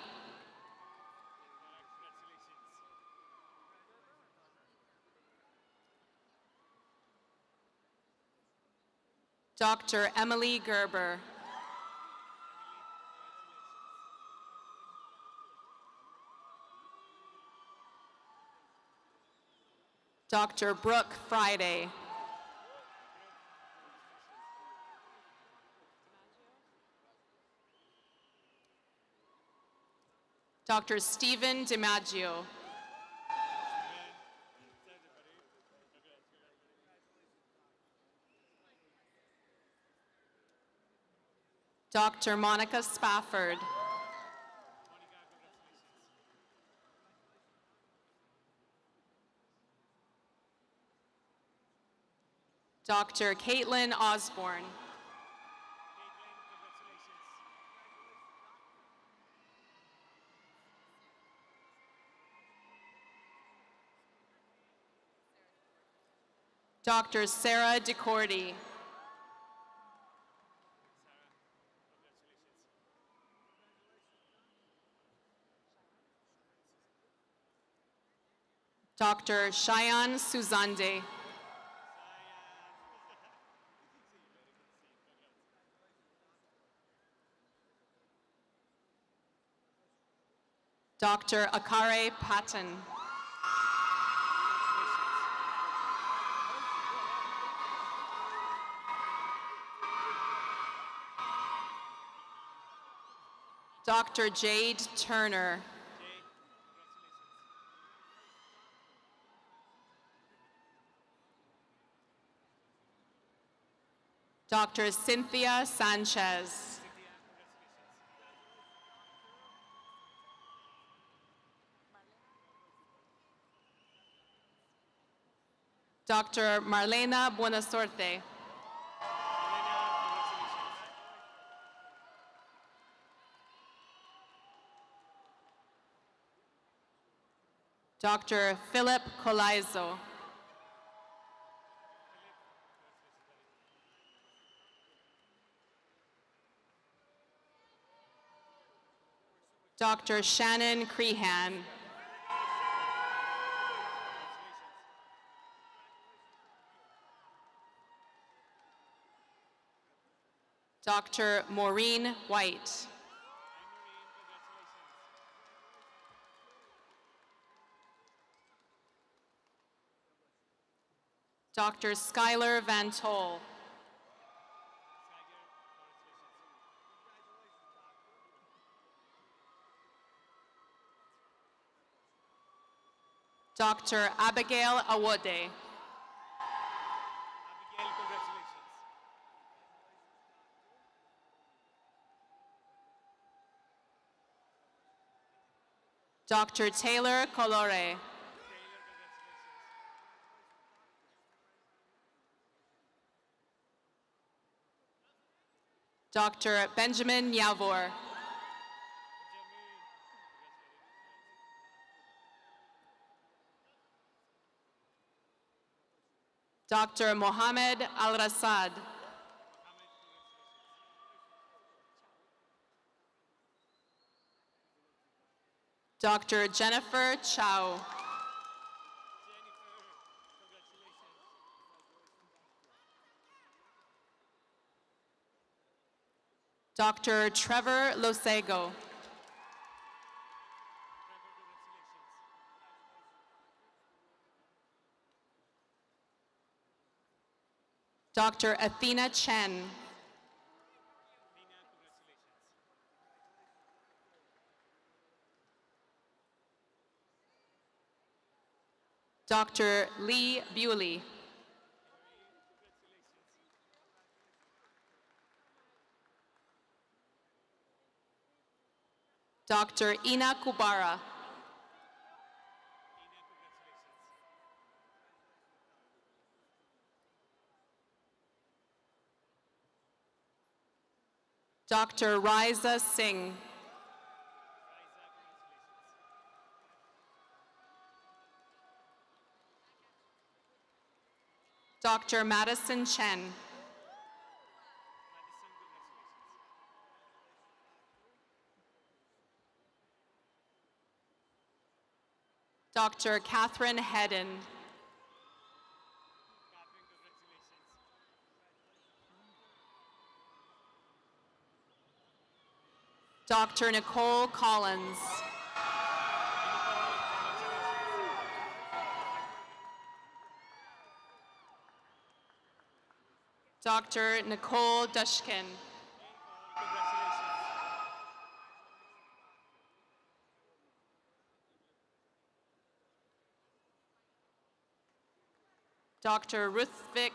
Dr. Emily Gerber. Dr. Brooke Friday. Dr. Stephen DiMaggio. Dr. Monica Spafford. Dr. Caitlin Osborne. Dr. Sarah DeCordy. Dr. Shayan Suzande. Dr. Akare Patton. Dr. Jade Turner. Dr. Cynthia Sanchez. Dr. Marlena Buenasorte. Dr. Philip Colaizo. Dr. Shannon Crehan. Dr. Maureen White. Dr. Skylar Van Tol. Dr. Abigail Awode. Dr. Taylor Colore. Dr. Benjamin Yavor. Dr. Mohammed Al-Rassad. Dr. Jennifer Chow. Dr. Trevor Losego. Dr. Athena Chen. Dr. Lee Bewley. Dr. Ina Kubara. Dr. Riza Singh. Dr. Madison Chen. Dr. Catherine Hedden. Dr. Nicole Collins. Dr. Nicole Dushkin. Dr. Ruthvik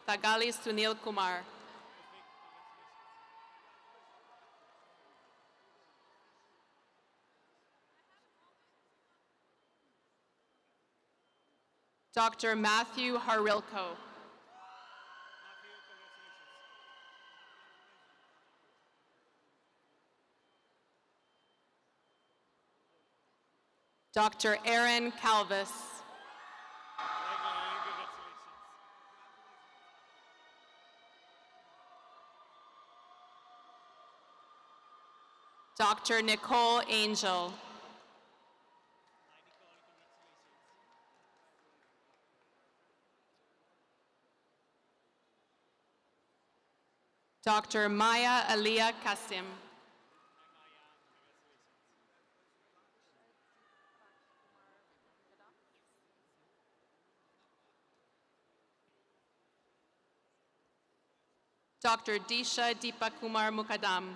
Tagali Sunil Kumar. Dr. Matthew Harilko. Dr. Aaron Calvis. Dr. Nicole Angel. Dr. Maya Aliyah Kasim. Dr. Disha Deepakumar Mukadam.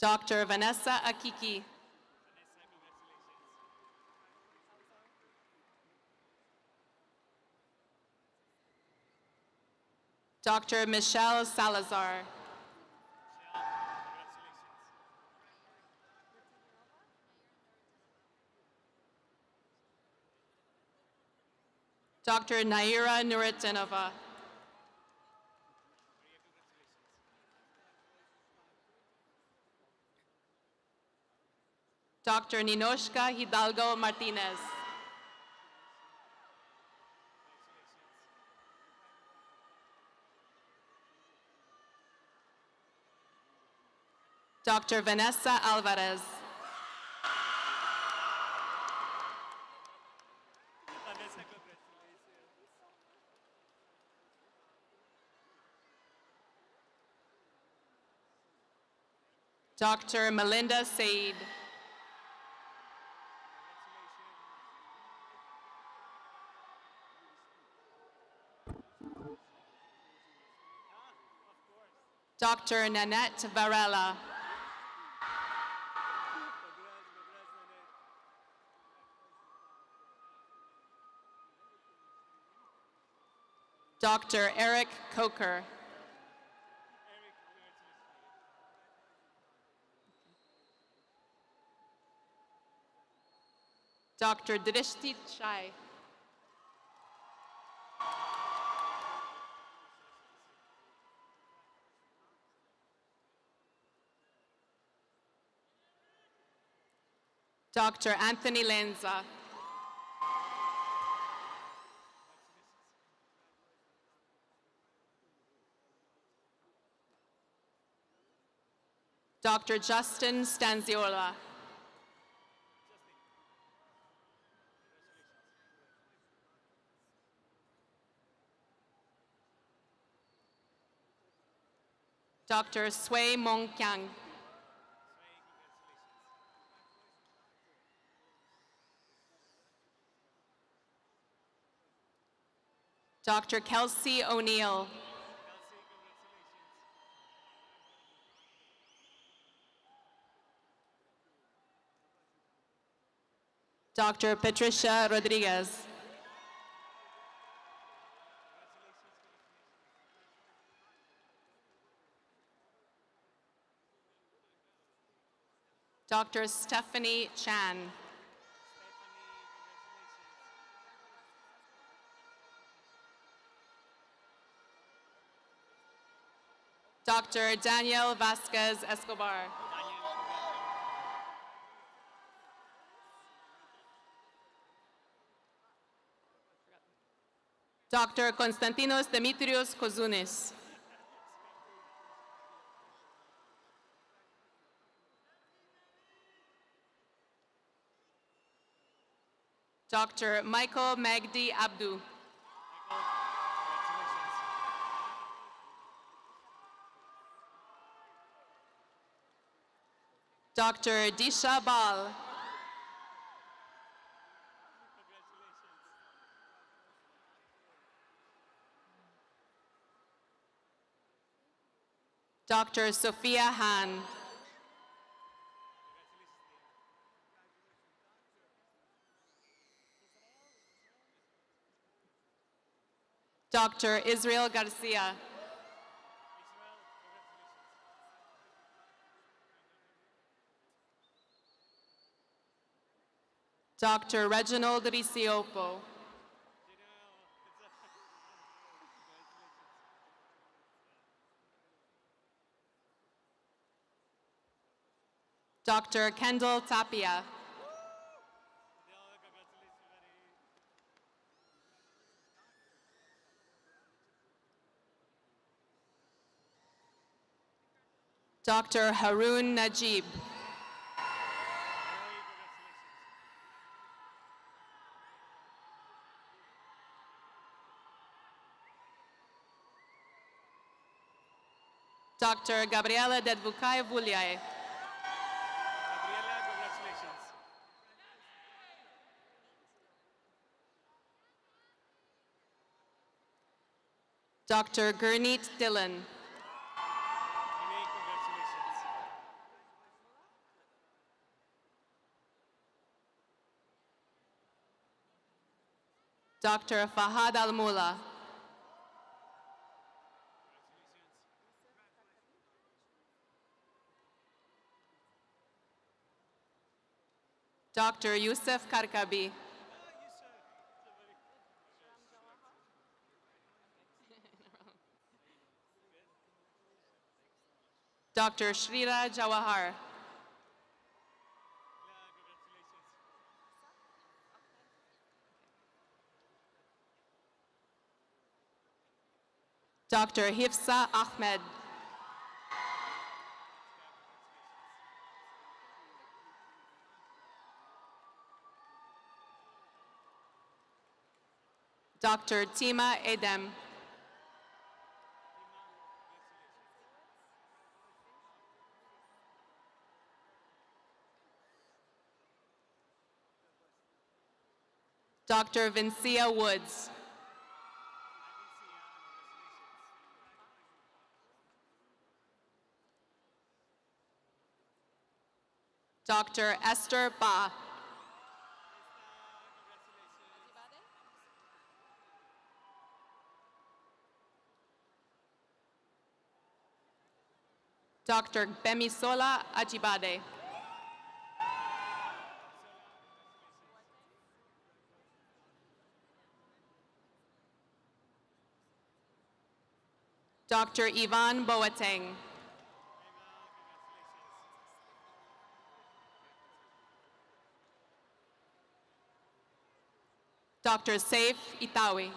Dr. Vanessa Akiki. Dr. Michelle Salazar. Dr. Naira Nuritinova. Dr. Ninoshka Hidalgo Martinez. Dr. Vanessa Alvarez. Dr. Melinda Said. Dr. Nanette Varela. Dr. Eric Coker. Dr. Drishti Chai. Dr. Anthony Lenza. Dr. Justin Stanziola. Dr. Sui Mong Kyang. Dr. Kelsey O'Neill. Dr. Patricia Rodriguez. Dr. Stephanie Chan. Dr. Daniel Vasquez Escobar. Dr. Konstantinos Demetrios Kozounis. Dr. Michael Magdi Abdu. Dr. Disha Bal. Dr. Sophia Han. Dr. Israel Garcia. Dr. Reginald Riciopo. Dr. Kendall Tapia. Dr. Haroon Najib. Dr. Gabriela Dedvukai-Vulyae. Gabriela, congratulations. Dr. Gurneet Dillon. Many congratulations. Dr. Fahad Al-Mula. Dr. Yusuf Karkabi. Dr. Shrira Jawahar. Dr. Hifsa Ahmed. Dr. Tima Edem. Dr. Vincia Woods. Dr. Esther Ba. Dr. Bemisola Ajibade. Dr. Yvonne Boateng. Dr. Saif Itawi.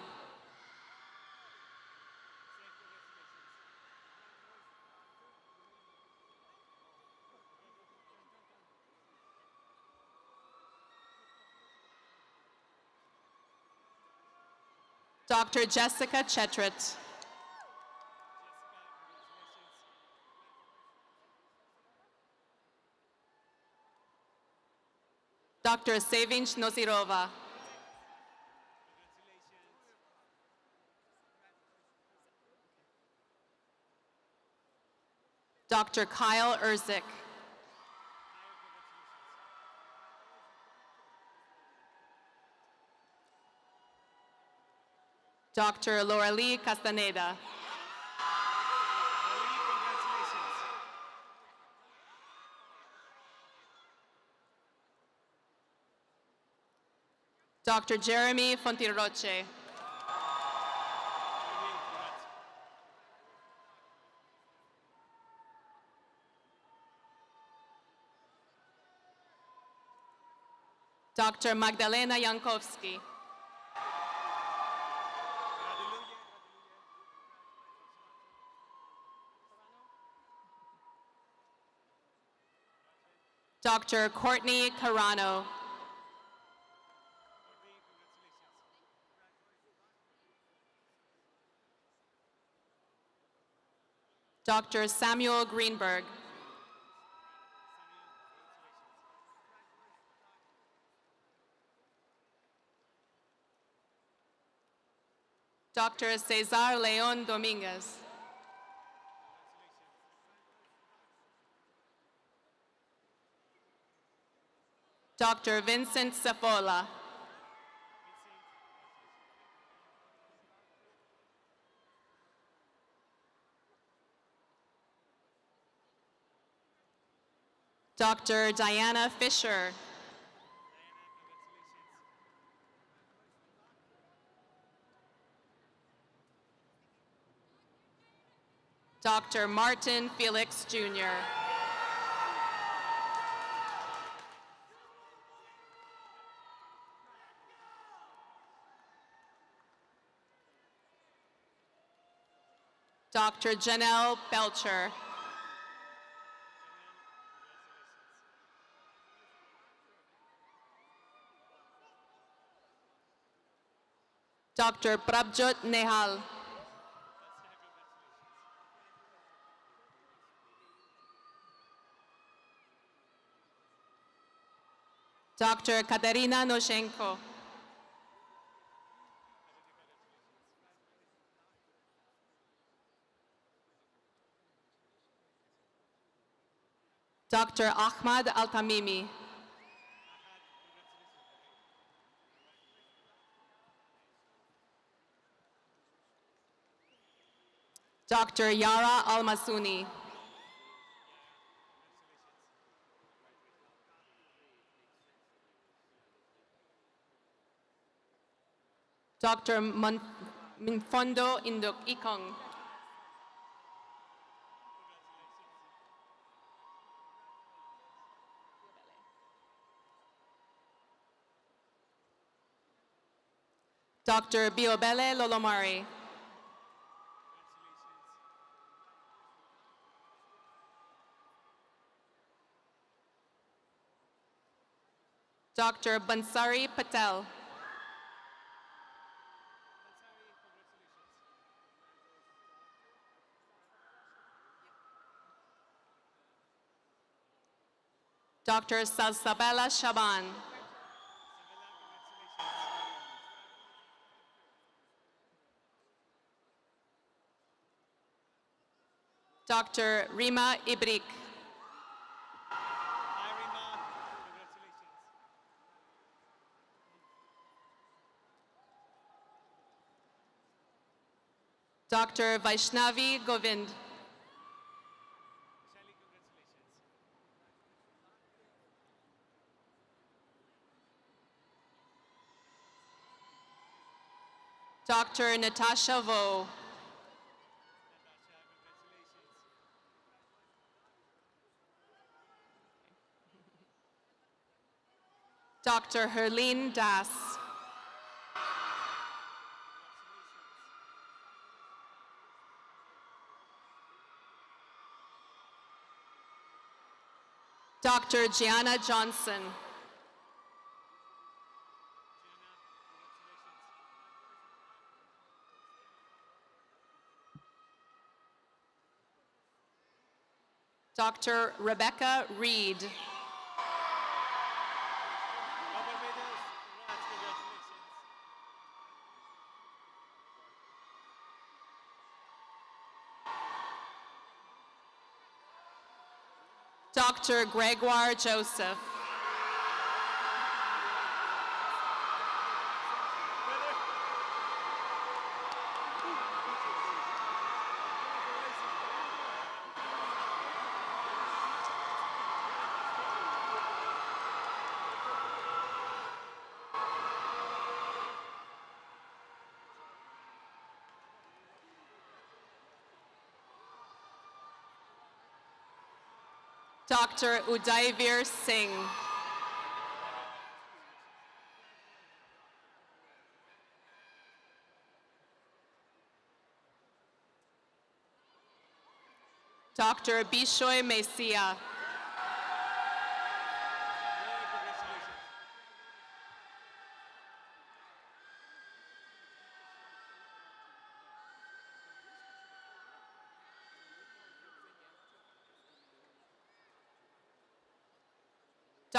Dr. Jessica Chetrit. Dr. Savinch Nosirova. Dr. Kyle Erzik. Dr. Loralee Castaneda. Dr. Jeremy Fontiroche. Dr. Magdalena Jankowski. Dr. Courtney Carano. Dr. Samuel Greenberg. Dr. Cesar Leon Dominguez. Dr. Vincent Safola. Dr. Diana Fisher. Dr. Martin Felix Jr. Dr. Janelle Belcher. Dr. Prabjot Nehal. Dr. Katerina Noshenko. Dr. Ahmad Al-Tamimi. Dr. Yara Al-Masuni. Dr. Minfondo Induk Ikong. Dr. Biobele Lolomari. Dr. Bansari Patel. Dr. Salsabella Shaban. Dr. Rima Ibrik. Dr. Vaishnavi Govind. Dr. Natasha Vo. Dr. Herlene Das. Dr. Gianna Johnson. Dr. Rebecca Reed. Dr. Gregoire Joseph. Dr. Udaivir Singh. Dr. Bishoy Mesia.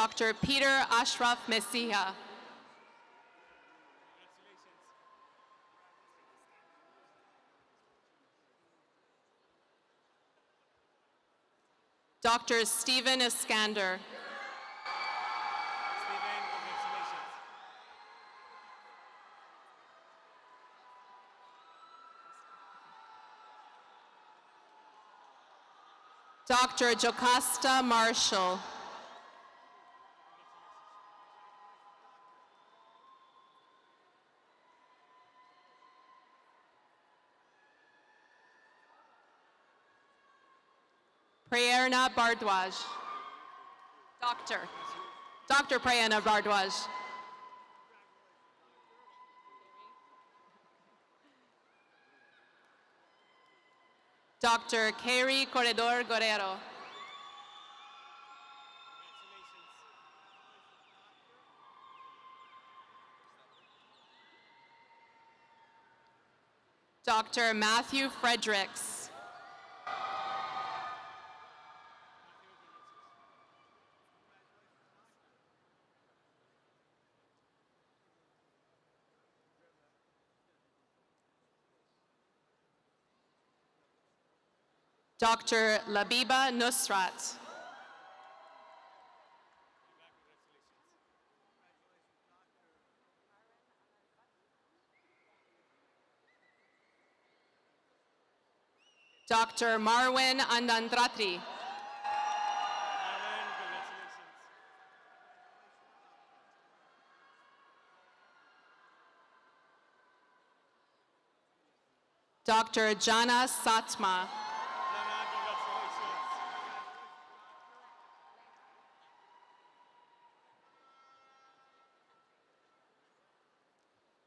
Dr. Peter Ashraf Messiha. Dr. Stephen Iskander. Dr. Jocasta Marshall. Prerna Bardwaj. Dr. Prerna Bardwaj. Dr. Carrie Corredor Guerrero. Dr. Matthew Fredericks. Dr. Labiba Nusrat. Dr. Marwin Andantratri. Dr. Jana Satma.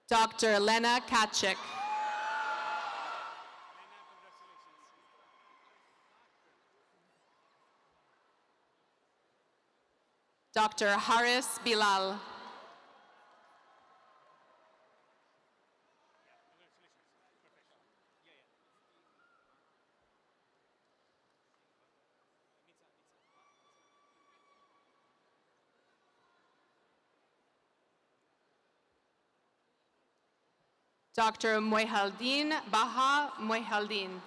Dr. Lena Kachik. Dr. Haris Bilal. Dr. Moihaldin Baha Moihaldin.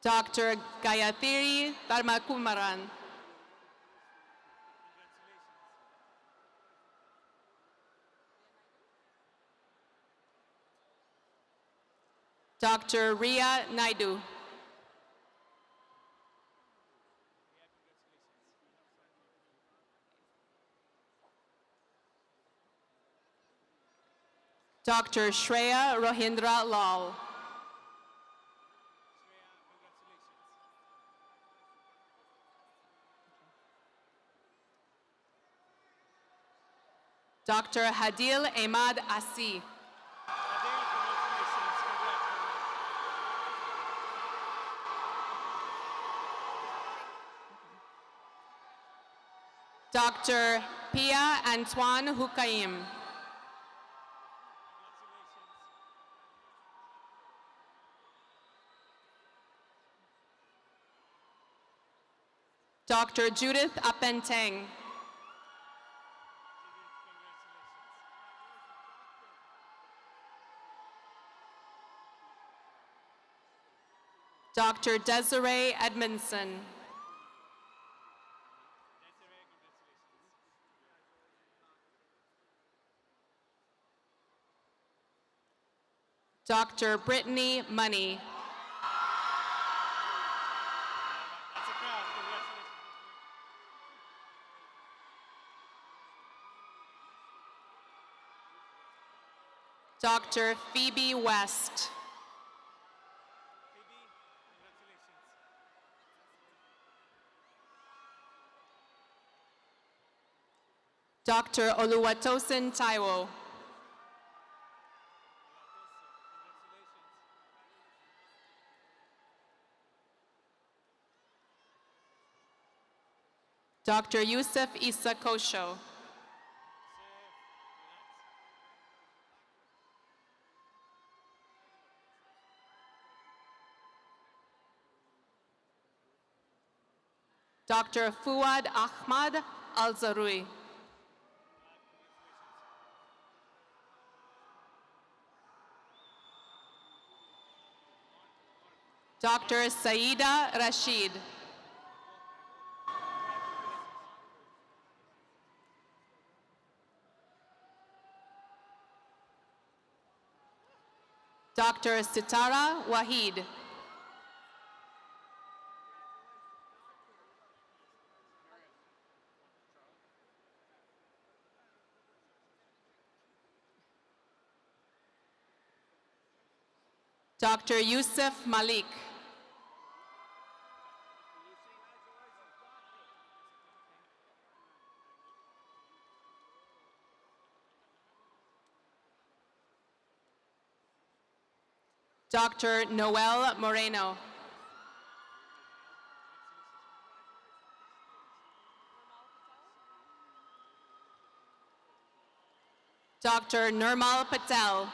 Dr. Gayatri Dharmakumaran. Dr. Ria Naidu. Dr. Shreya Rohindra Lal. Dr. Hadil Ahmad Asi. Dr. Pia Antoine Hukaim. Dr. Judith Appenteng. Dr. Desiree Edmondson. Dr. Brittany Money. Dr. Phoebe West. Dr. Oluwatosin Taiwo. Dr. Yusuf Issa Kosho. Dr. Fuad Ahmad Al-Zarui. Dr. Saida Rashid. Dr. Sitara Wahid. Dr. Yusuf Malik. Dr. Noel Moreno. Dr. Nirmal Patel.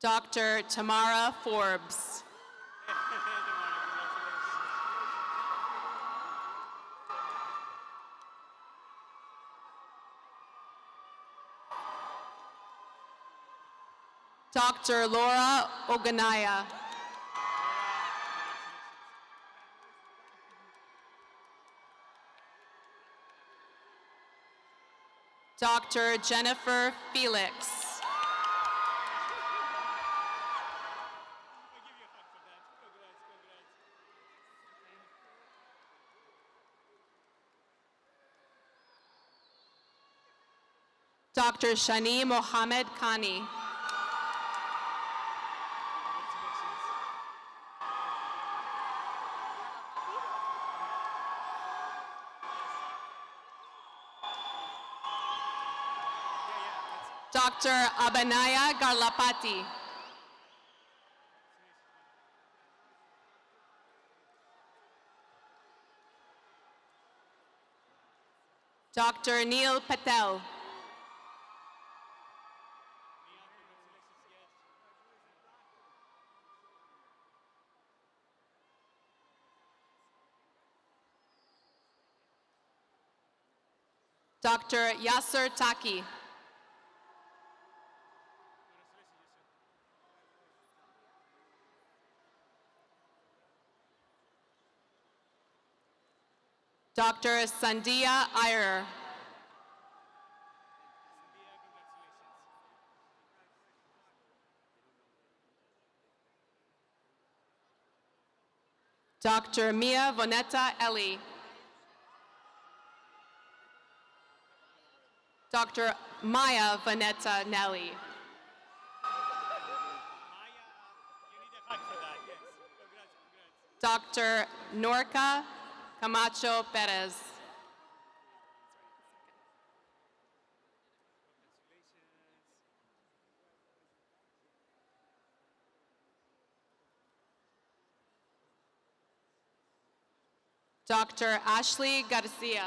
Dr. Tamara Forbes. Dr. Laura Oganaya. Dr. Jennifer Felix. Dr. Shani Mohammed Khani. Dr. Abanaya Garlapati. Dr. Neil Patel. Dr. Yasser Taki. Dr. Sandia Iyer. Dr. Mia Vonetta Ellie. Dr. Maya Vonetta Nelly. Dr. Norca Camacho Perez. Dr. Ashley Garcia.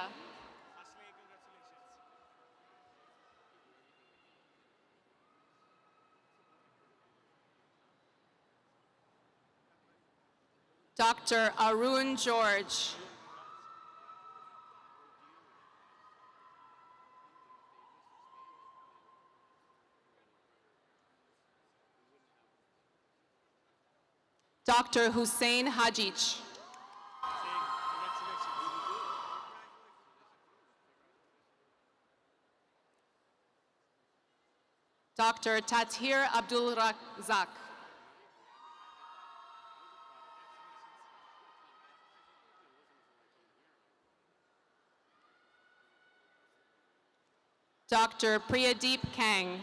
Dr. Arun George. Dr. Hussein Hajic. Dr. Tathir Abdul Razak. Dr. Priyadeep Kang.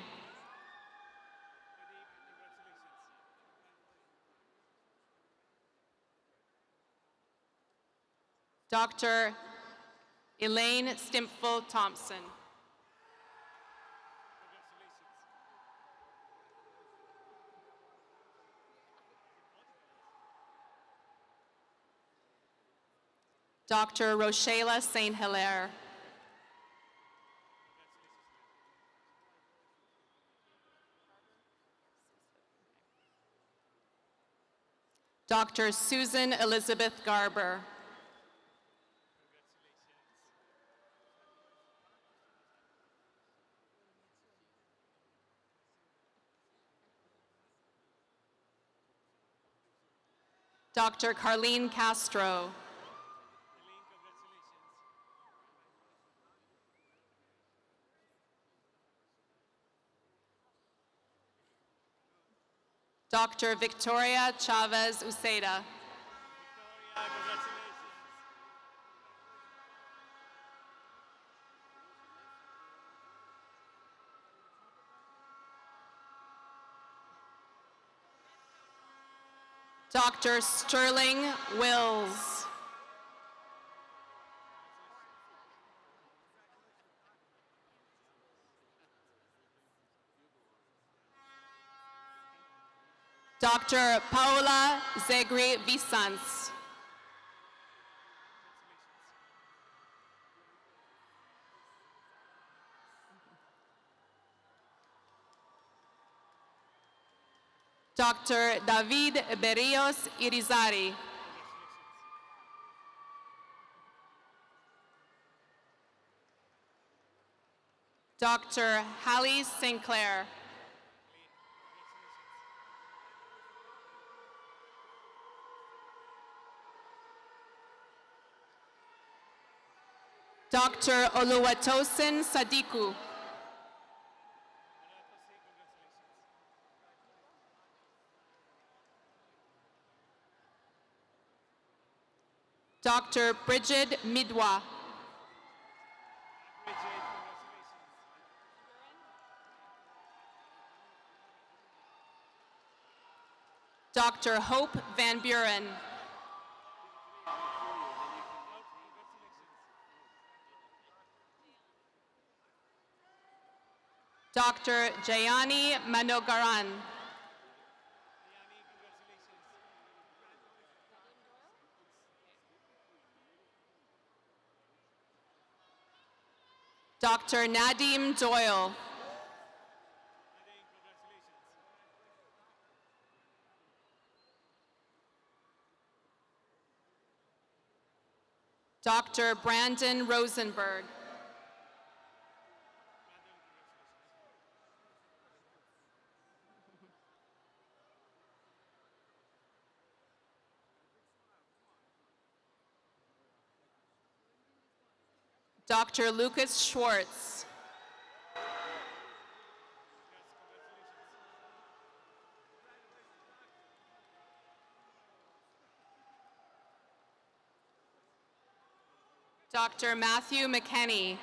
Dr. Elaine Stimpful Thompson. Dr. Rochela St. Hilaire. Dr. Susan Elizabeth Garber. Dr. Carlene Castro. Dr. Victoria Chavez Uceda. Dr. Sterling Wills. Dr. Paula Zegri Vicens. Dr. David Berrios Irizarry. Dr. Hallie Sinclair. Dr. Oluwatosin Sadiku. Dr. Bridget Midwa. Dr. Hope Van Buren. Dr. Jayani Manogaran. Dr. Nadim Doyle. Dr. Brandon Rosenberg. Dr. Lucas Schwartz. Dr. Matthew McKenney.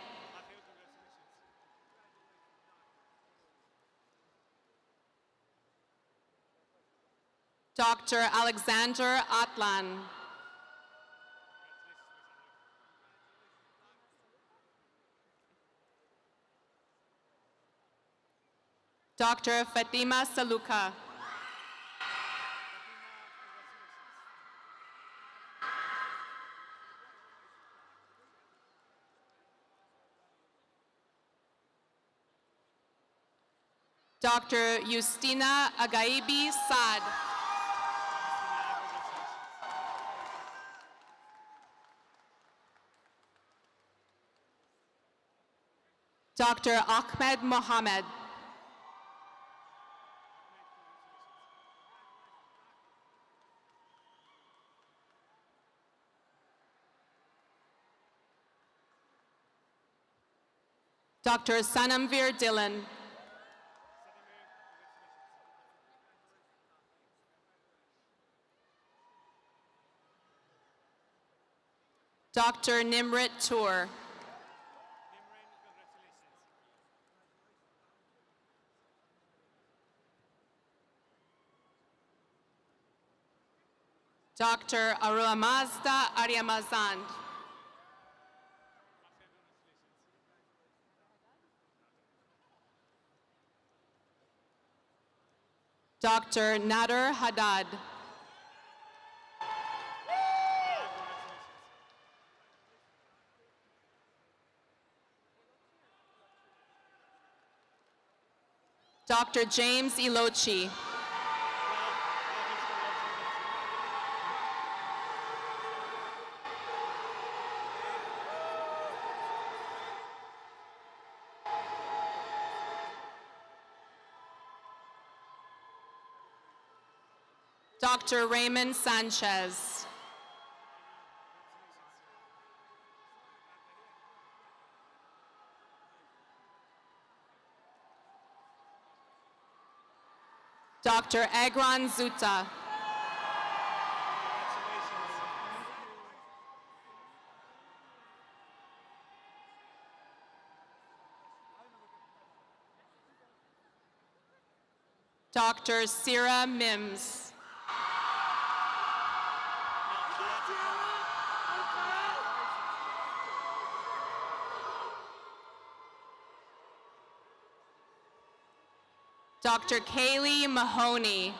Dr. Alexander Atlan. Dr. Fatima Saluka. Dr. Justina Agaibi Saad. Dr. Ahmed Mohammed. Dr. Sanamvir Dillon. Dr. Nimrit Tour. Dr. Aruamazda Aryamazand. Dr. Nader Haddad. Dr. James Ilochi. Dr. Raymond Sanchez. Dr. Agron Zuta. Dr. Sira Mims. Dr. Kaylee Mahoney.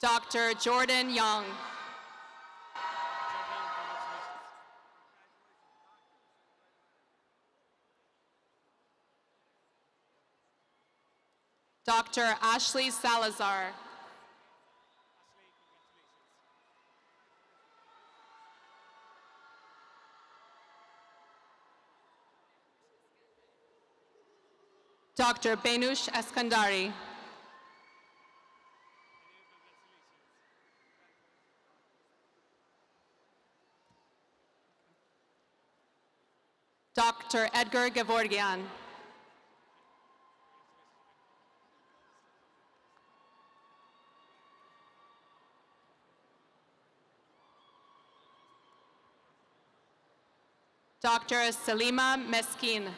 Dr. Jordan Young. Dr. Ashley Salazar. Dr. Benush Eskandari. Dr. Edgar Gevorgian. Dr. Salima Meskin.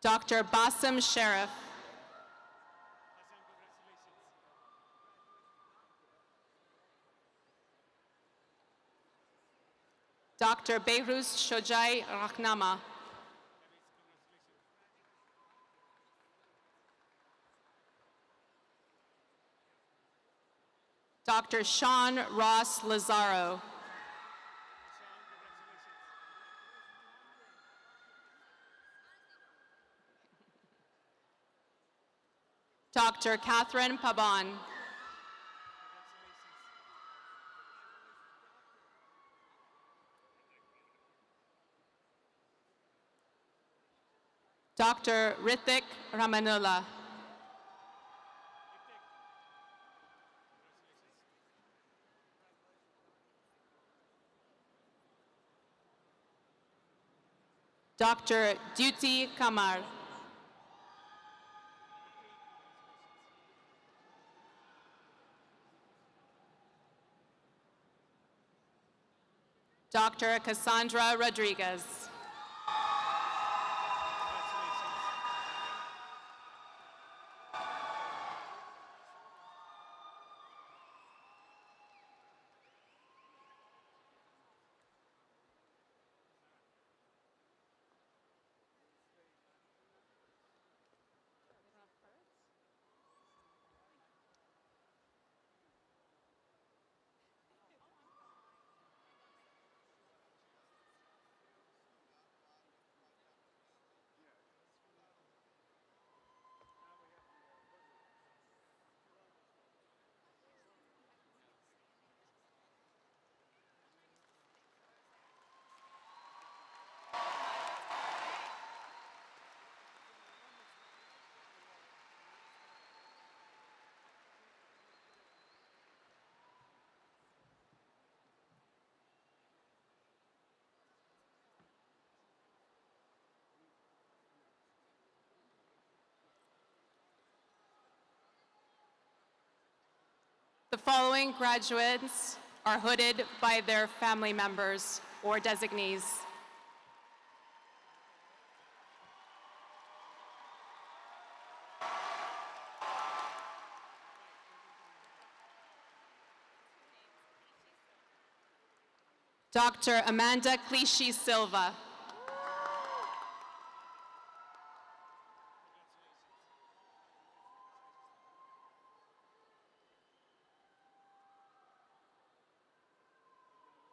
Dr. Bassem Sharif. Dr. Behruz Shojai Rahnama. Dr. Sean Ross Lazaro. Dr. Catherine Paban. Dr. Rithik Ramanullah. Dr. Duty Kamar. Dr. Cassandra Rodriguez. The following graduates are hooded by their family members or designees. Dr. Amanda Clichy Silva.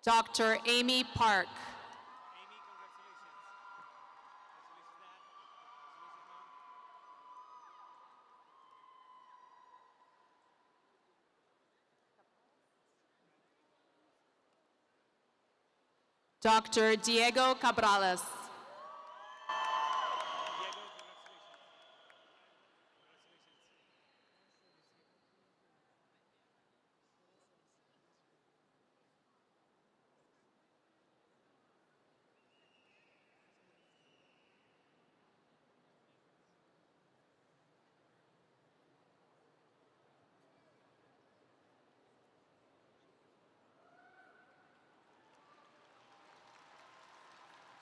Dr. Amy Park. Dr. Diego Cabrales.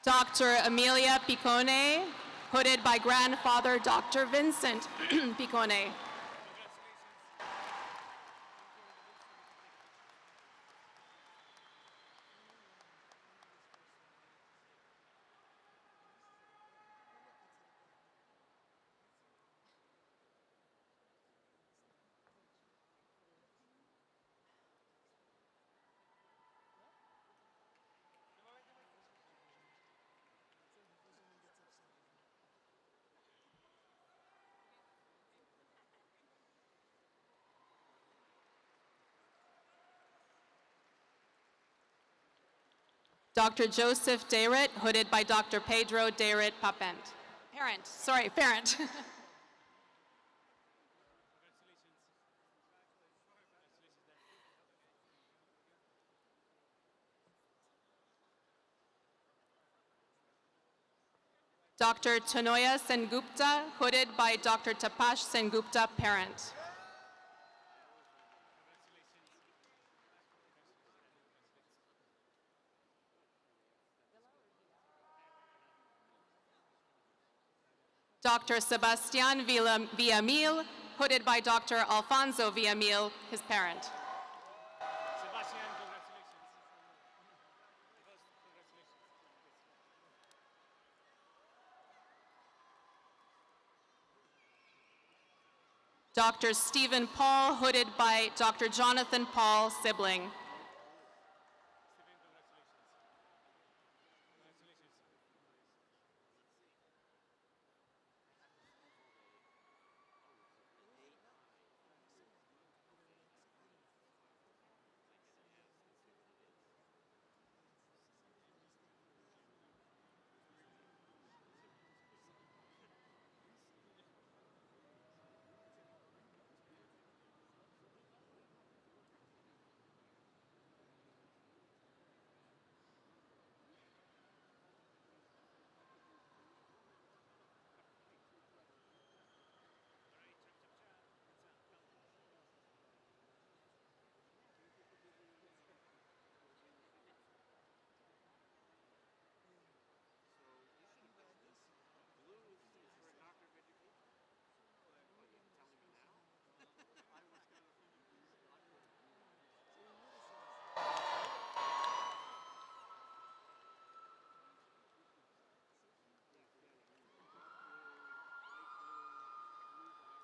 Dr. Amelia Picone, hooded by grandfather Dr. Vincent Picone. Dr. Joseph Dayrit, hooded by Dr. Pedro Dayrit Papent. Parent. Dr. Tanoya Sengupta, hooded by Dr. Tapash Sengupta, parent. Dr. Sebastian Villamil, hooded by Dr. Alfonso Villamil, his parent. Dr. Stephen Paul, hooded by Dr. Jonathan Paul, sibling.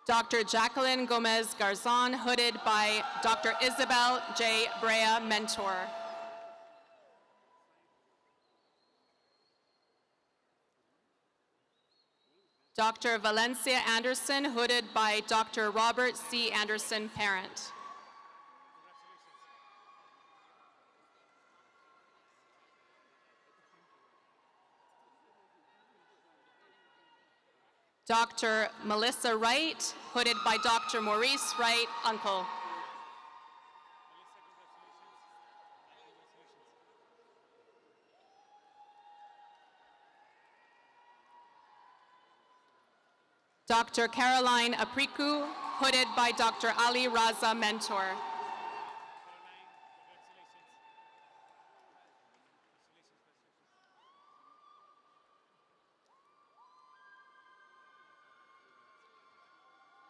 Dr. Jacqueline Gomez Garzon, hooded by Dr. Isabel J. Brea, mentor. Dr. Valencia Anderson, hooded by Dr. Robert C. Anderson, parent. Dr. Melissa Wright, hooded by Dr. Maurice Wright, uncle. Dr. Caroline Apriku, hooded by Dr. Ali Raza, mentor.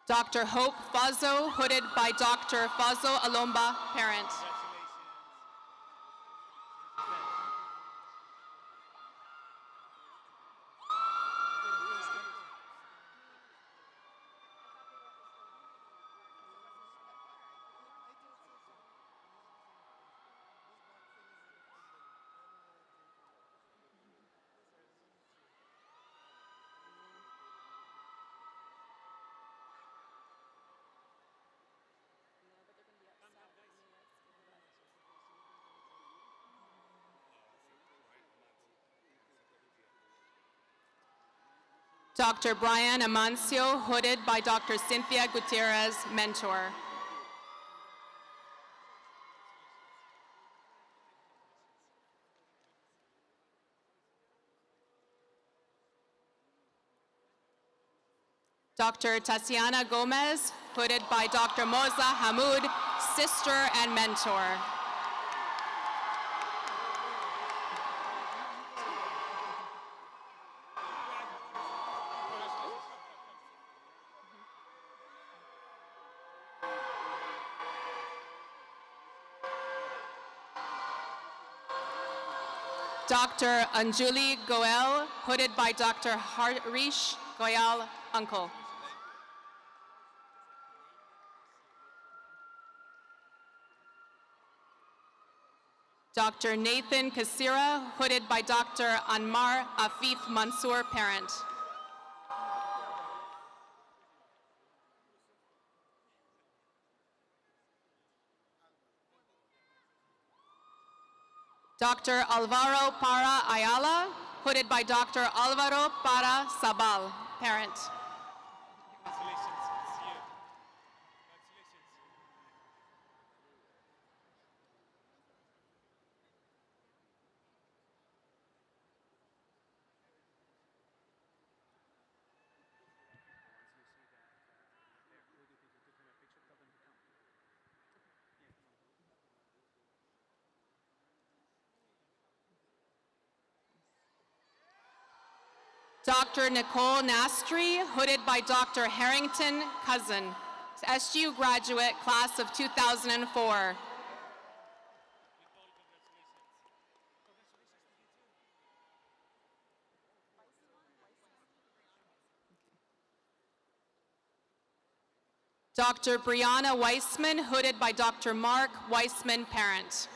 Dr. Hope Fazo, hooded by Dr. Fazo Alomba, parent. Dr. Brian Amancio, hooded by Dr. Cynthia Gutierrez, mentor. Dr. Tatiana Gomez, hooded by Dr. Moza Hamoud, sister and mentor. Dr. Anjuli Goel, hooded by Dr. Harish Goyal, uncle. Dr. Nathan Kasira, hooded by Dr. Anmar Afif Mansour, parent. Dr. Alvaro Para Ayala, hooded by Dr. Alvaro Para Sabal, parent. Dr. Nicole Nastri, hooded by Dr. Harrington Cousin, SGU graduate, class of 2004. Dr. Brianna Weissman, hooded by Dr. Mark Weissman, parent.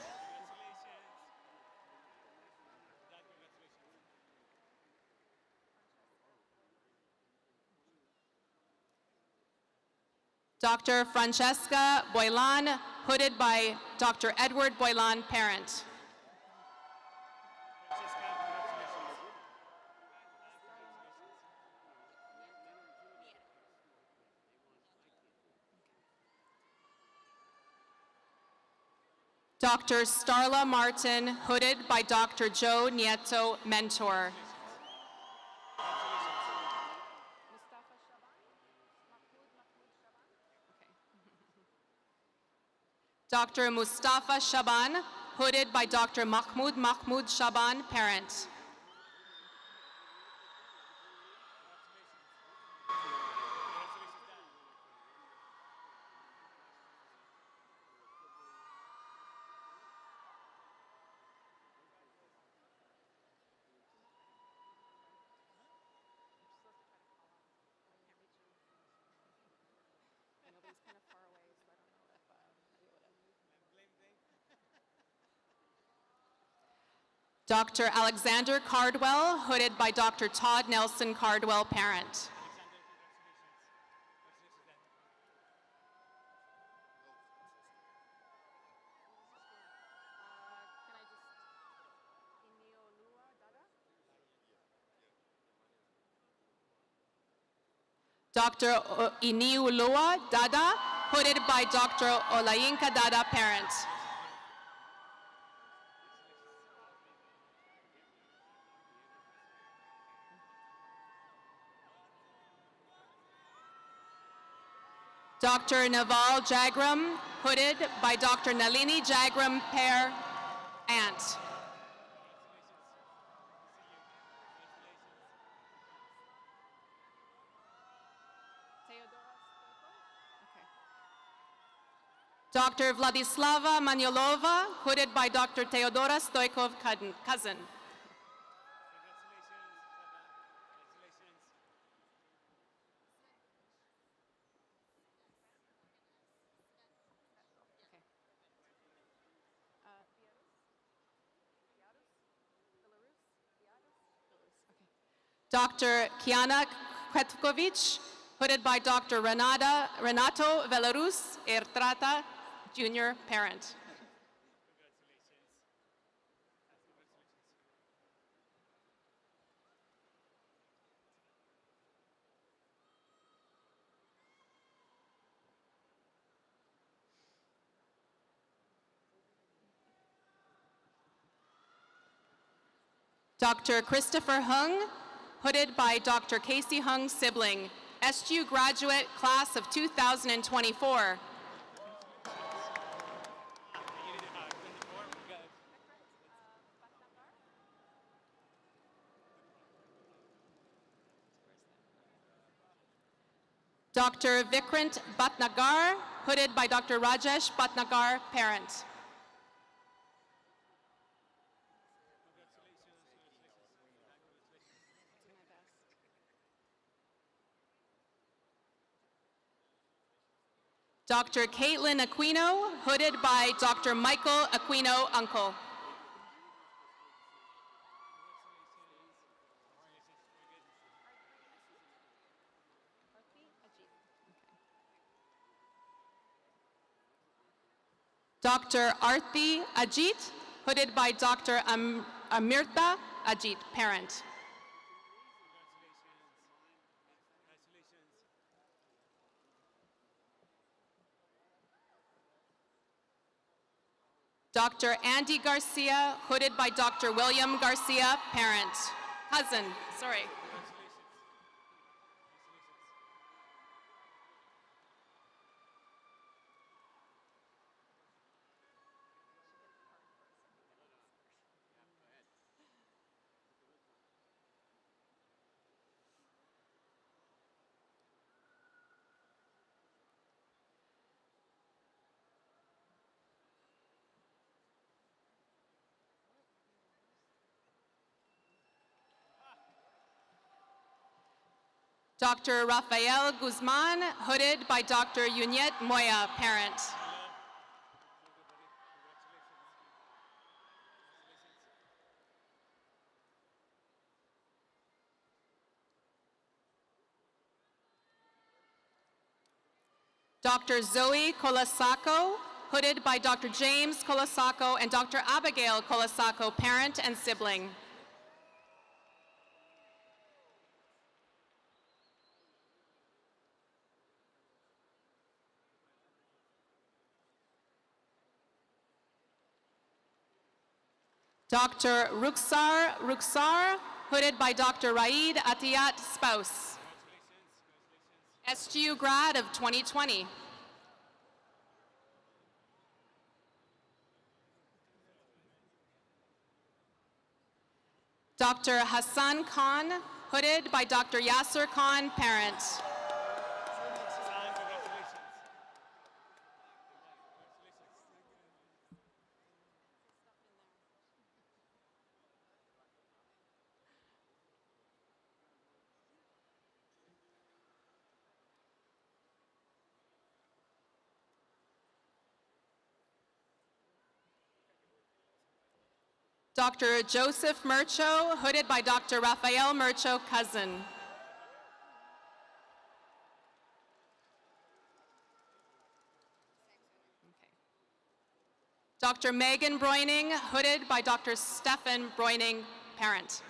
Dr. Francesca Boylan, hooded by Dr. Edward Boylan, parent. Dr. Starla Martin, hooded by Dr. Joe Nieto, mentor. Dr. Mustafa Shaban, hooded by Dr. Mahmoud Shaban, parent. Dr. Alexander Cardwell, hooded by Dr. Todd Nelson Cardwell, parent. Dr. Iniulua Dada, hooded by Dr. Olayinka Dada, parent. Dr. Naval Jagram, hooded by Dr. Nalini Jagram, pair, aunt. Dr. Vladislava Maniolova, hooded by Dr. Teodora Stoikov, cousin. Dr. Kiana Kvetkovic, hooded by Dr. Renato Velarus Ertrata, Jr., parent. Dr. Christopher Hung, hooded by Dr. Casey Hung, sibling, SGU graduate, class of 2024. Dr. Vikrant Bhatnagar, hooded by Dr. Rajesh Bhatnagar, parent. Dr. Caitlin Aquino, hooded by Dr. Michael Aquino, uncle. Dr. Arthi Ajit, hooded by Dr. Amirta Ajit, parent. Dr. Andy Garcia, hooded by Dr. William Garcia, parent. Cousin, sorry. Dr. Rafael Guzman, hooded by Dr. Yunyet Moya, parent. Dr. Zoe Colasaco, hooded by Dr. James Colasaco and Dr. Abigail Colasaco, parent and sibling. Dr. Ruksar, hooded by Dr. Raid Atiyat, spouse. SGU grad of 2020. Dr. Hassan Khan, hooded by Dr. Yasser Khan, parent. Dr. Joseph Murcho, hooded by Dr. Rafael Murcho, cousin. Dr. Megan Broining, hooded by Dr. Stefan Broining, parent.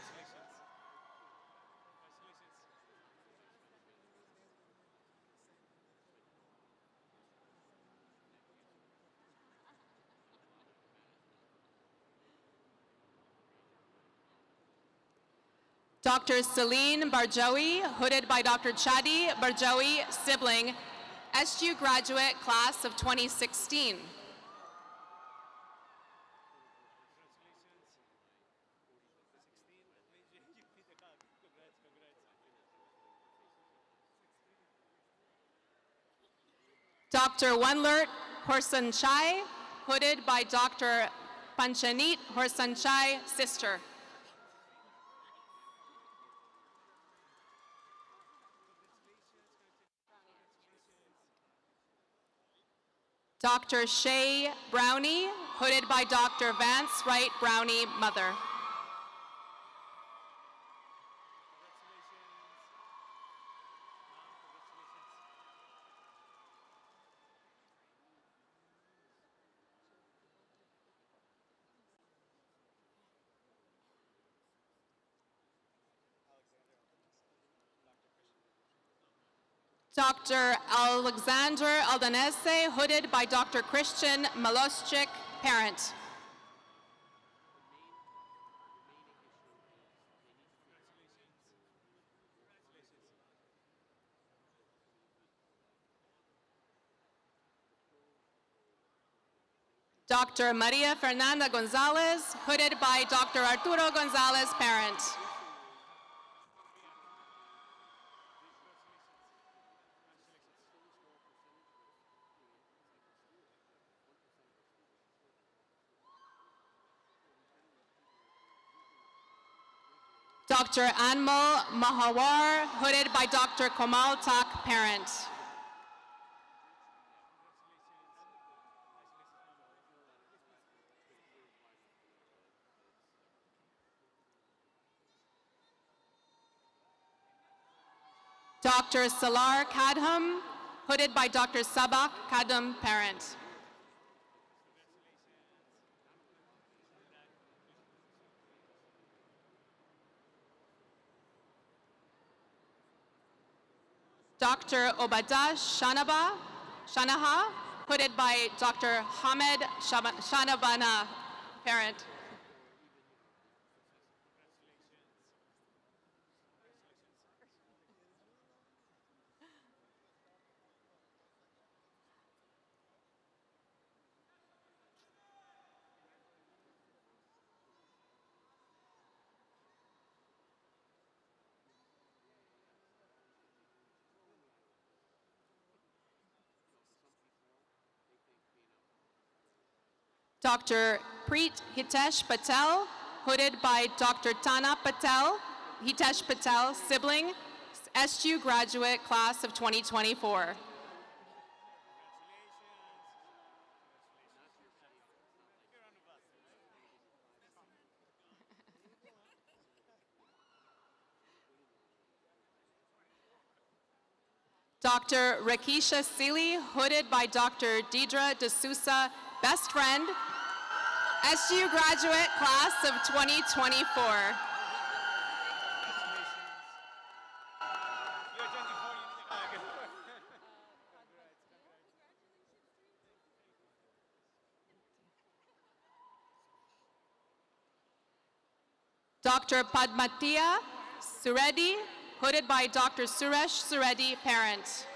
Dr. Celine Barjoui, hooded by Dr. Chadi Barjoui, sibling, SGU graduate, class of 2016. Dr. Wanlert Horsanchai, hooded by Dr. Panchanit Horsanchai, sister. Dr. Shay Brownie, hooded by Dr. Vance Wright Brownie, mother. Dr. Alexander Aldanese, hooded by Dr. Christian Maloschik, parent. Dr. Maria Fernanda Gonzalez, hooded by Dr. Arturo Gonzalez, parent. Dr. Anmol Mahawar, hooded by Dr. Komal Tak, parent. Dr. Salar Kadham, hooded by Dr. Sabak Kadham, parent. Dr. Obada Shanaha, hooded by Dr. Hamed Shanabana, parent. Dr. Preet Hitesh Patel, hooded by Dr. Tana Patel, Hitesh Patel, sibling, SGU graduate, class of 2024. Dr. Rakisha Seeley, hooded by Dr. Deidre D'Souza, best friend, SGU graduate, class of 2024. Dr. Padmatia Sureddy, hooded by Dr. Suresh Sureddy, parent.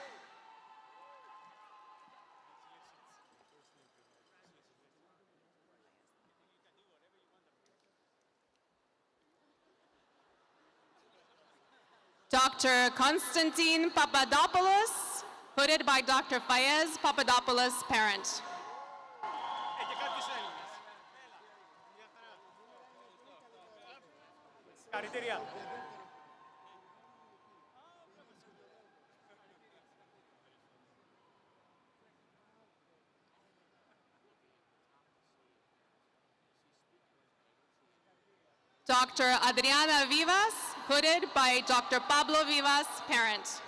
Dr. Konstantin Papadopoulos, hooded by Dr. Fayez Papadopoulos, parent. Dr. Adriana Vivas, hooded by Dr. Pablo Vivas, parent.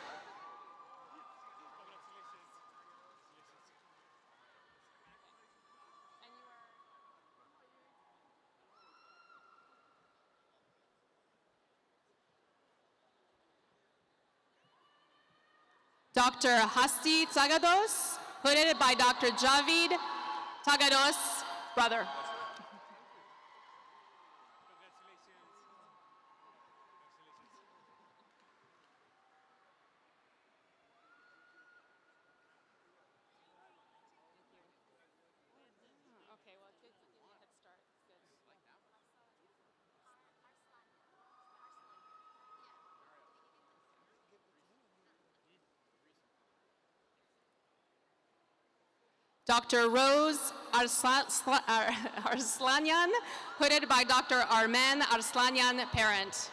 Dr. Hasti Tagados, hooded by Dr. Javid Tagados, brother. Dr. Rose Arslanyan, hooded by Dr. Armen Arslanyan, parent.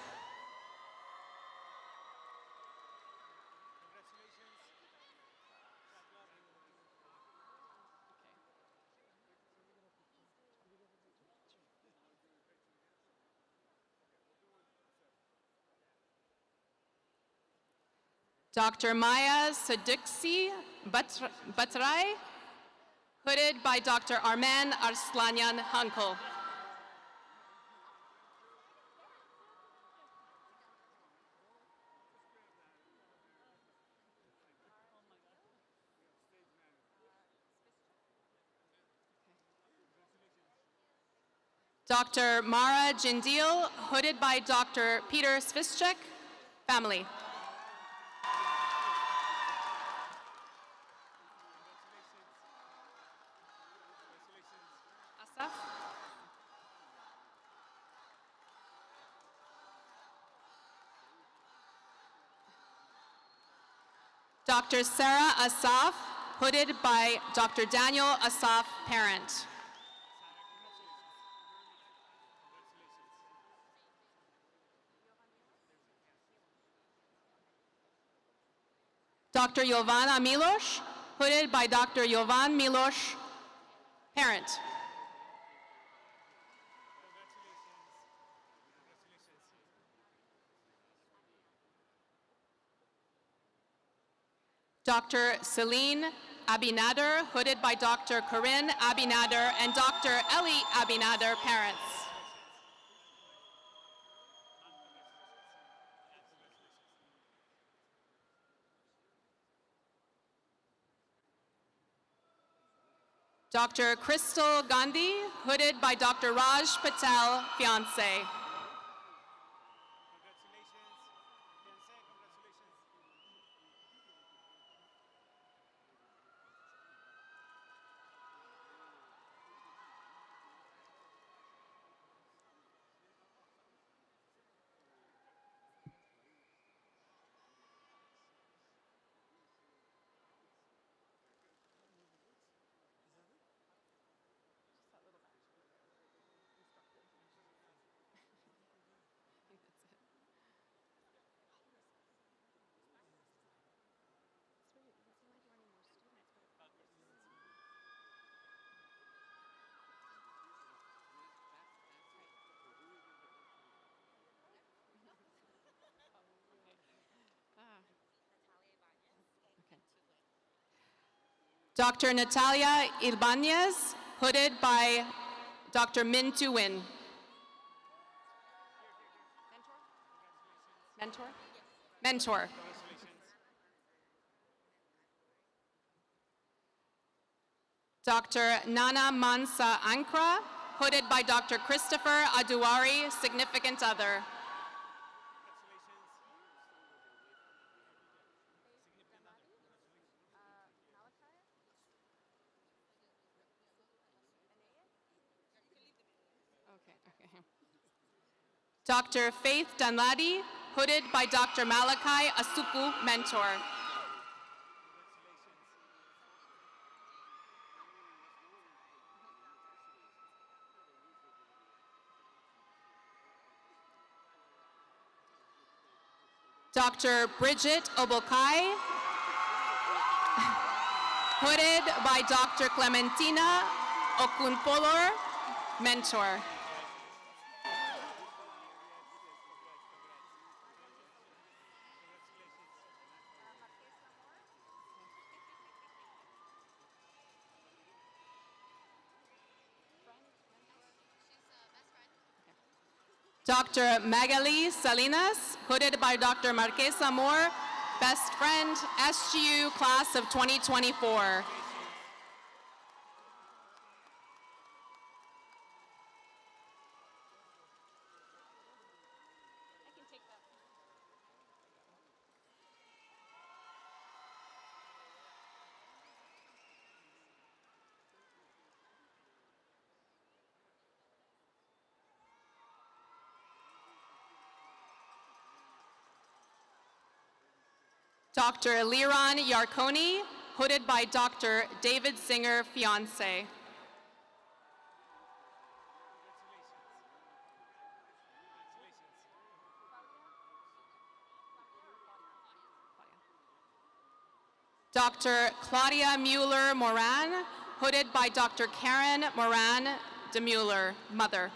Dr. Maya Sadiksi Batrai, hooded by Dr. Armen Arslanyan Hankel. Dr. Mara Jindil, hooded by Dr. Peter Svischek, family. Asaf. Dr. Sarah Asaf, hooded by Dr. Daniel Asaf, parent. Dr. Jovana Miloš, hooded by Dr. Jovan Miloš, parent. Dr. Celine Abinader, hooded by Dr. Corinne Abinader and Dr. Ellie Abinader, parents. Dr. Crystal Gandhi, hooded by Dr. Raj Patel, fiance. Dr. Natalia Ibanez, hooded by Dr. Min Tu Win. Mentor? Mentor. Dr. Nana Mansa Ankra, hooded by Dr. Christopher Aduari, significant other. Dr. Faith Dunladi, hooded by Dr. Malachi Asuku, mentor. Dr. Bridget Obokai, hooded by Dr. Clementina Okunpolor, mentor. Dr. Magali Salinas, hooded by Dr. Marquesa Moore, best friend, SGU class of 2024. Dr. Liran Yarkoni, hooded by Dr. David Singer, fiance. Dr. Claudia Mueller Moran, hooded by Dr. Karen Moran de Mueller, mother.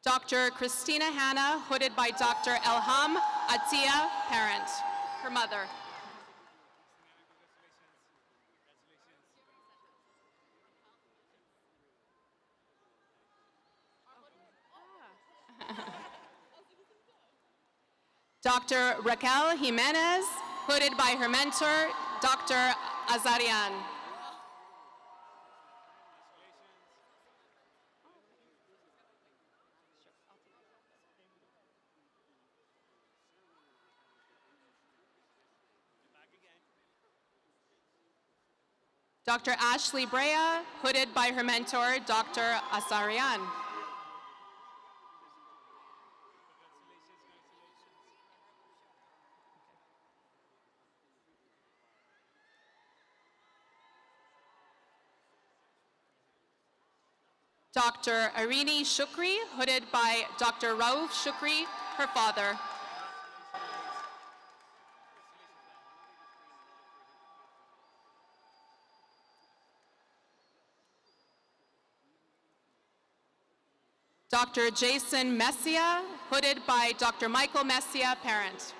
Dr. Christina Hanna, hooded by Dr. Elham Atia, parent, her mother. Dr. Raquel Jimenez, hooded by her mentor, Dr. Azarian. Dr. Ashley Brea, hooded by her mentor, Dr. Azarian. Dr. Arini Shukri, hooded by Dr. Rauf Shukri, her father. Dr. Jason Messia, hooded by Dr. Michael Messia, parent.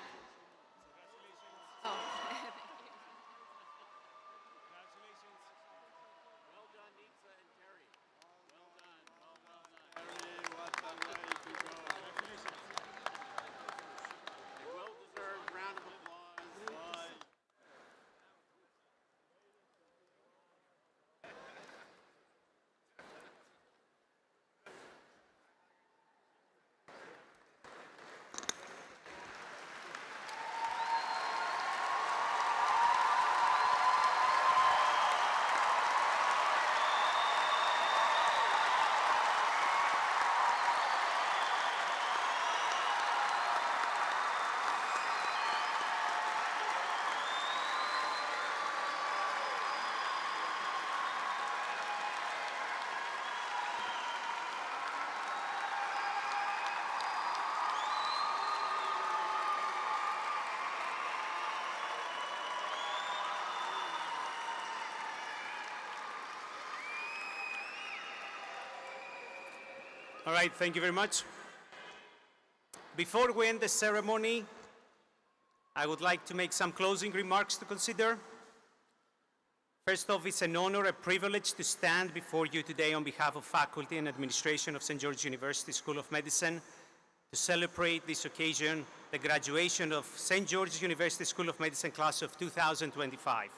All right, thank you very much. Before we end the ceremony, I would like to make some closing remarks to consider. First off, it's an honor, a privilege to stand before you today on behalf of faculty and administration of St. George's University School of Medicine to celebrate this occasion, the graduation of St. George's University School of Medicine class of 2025.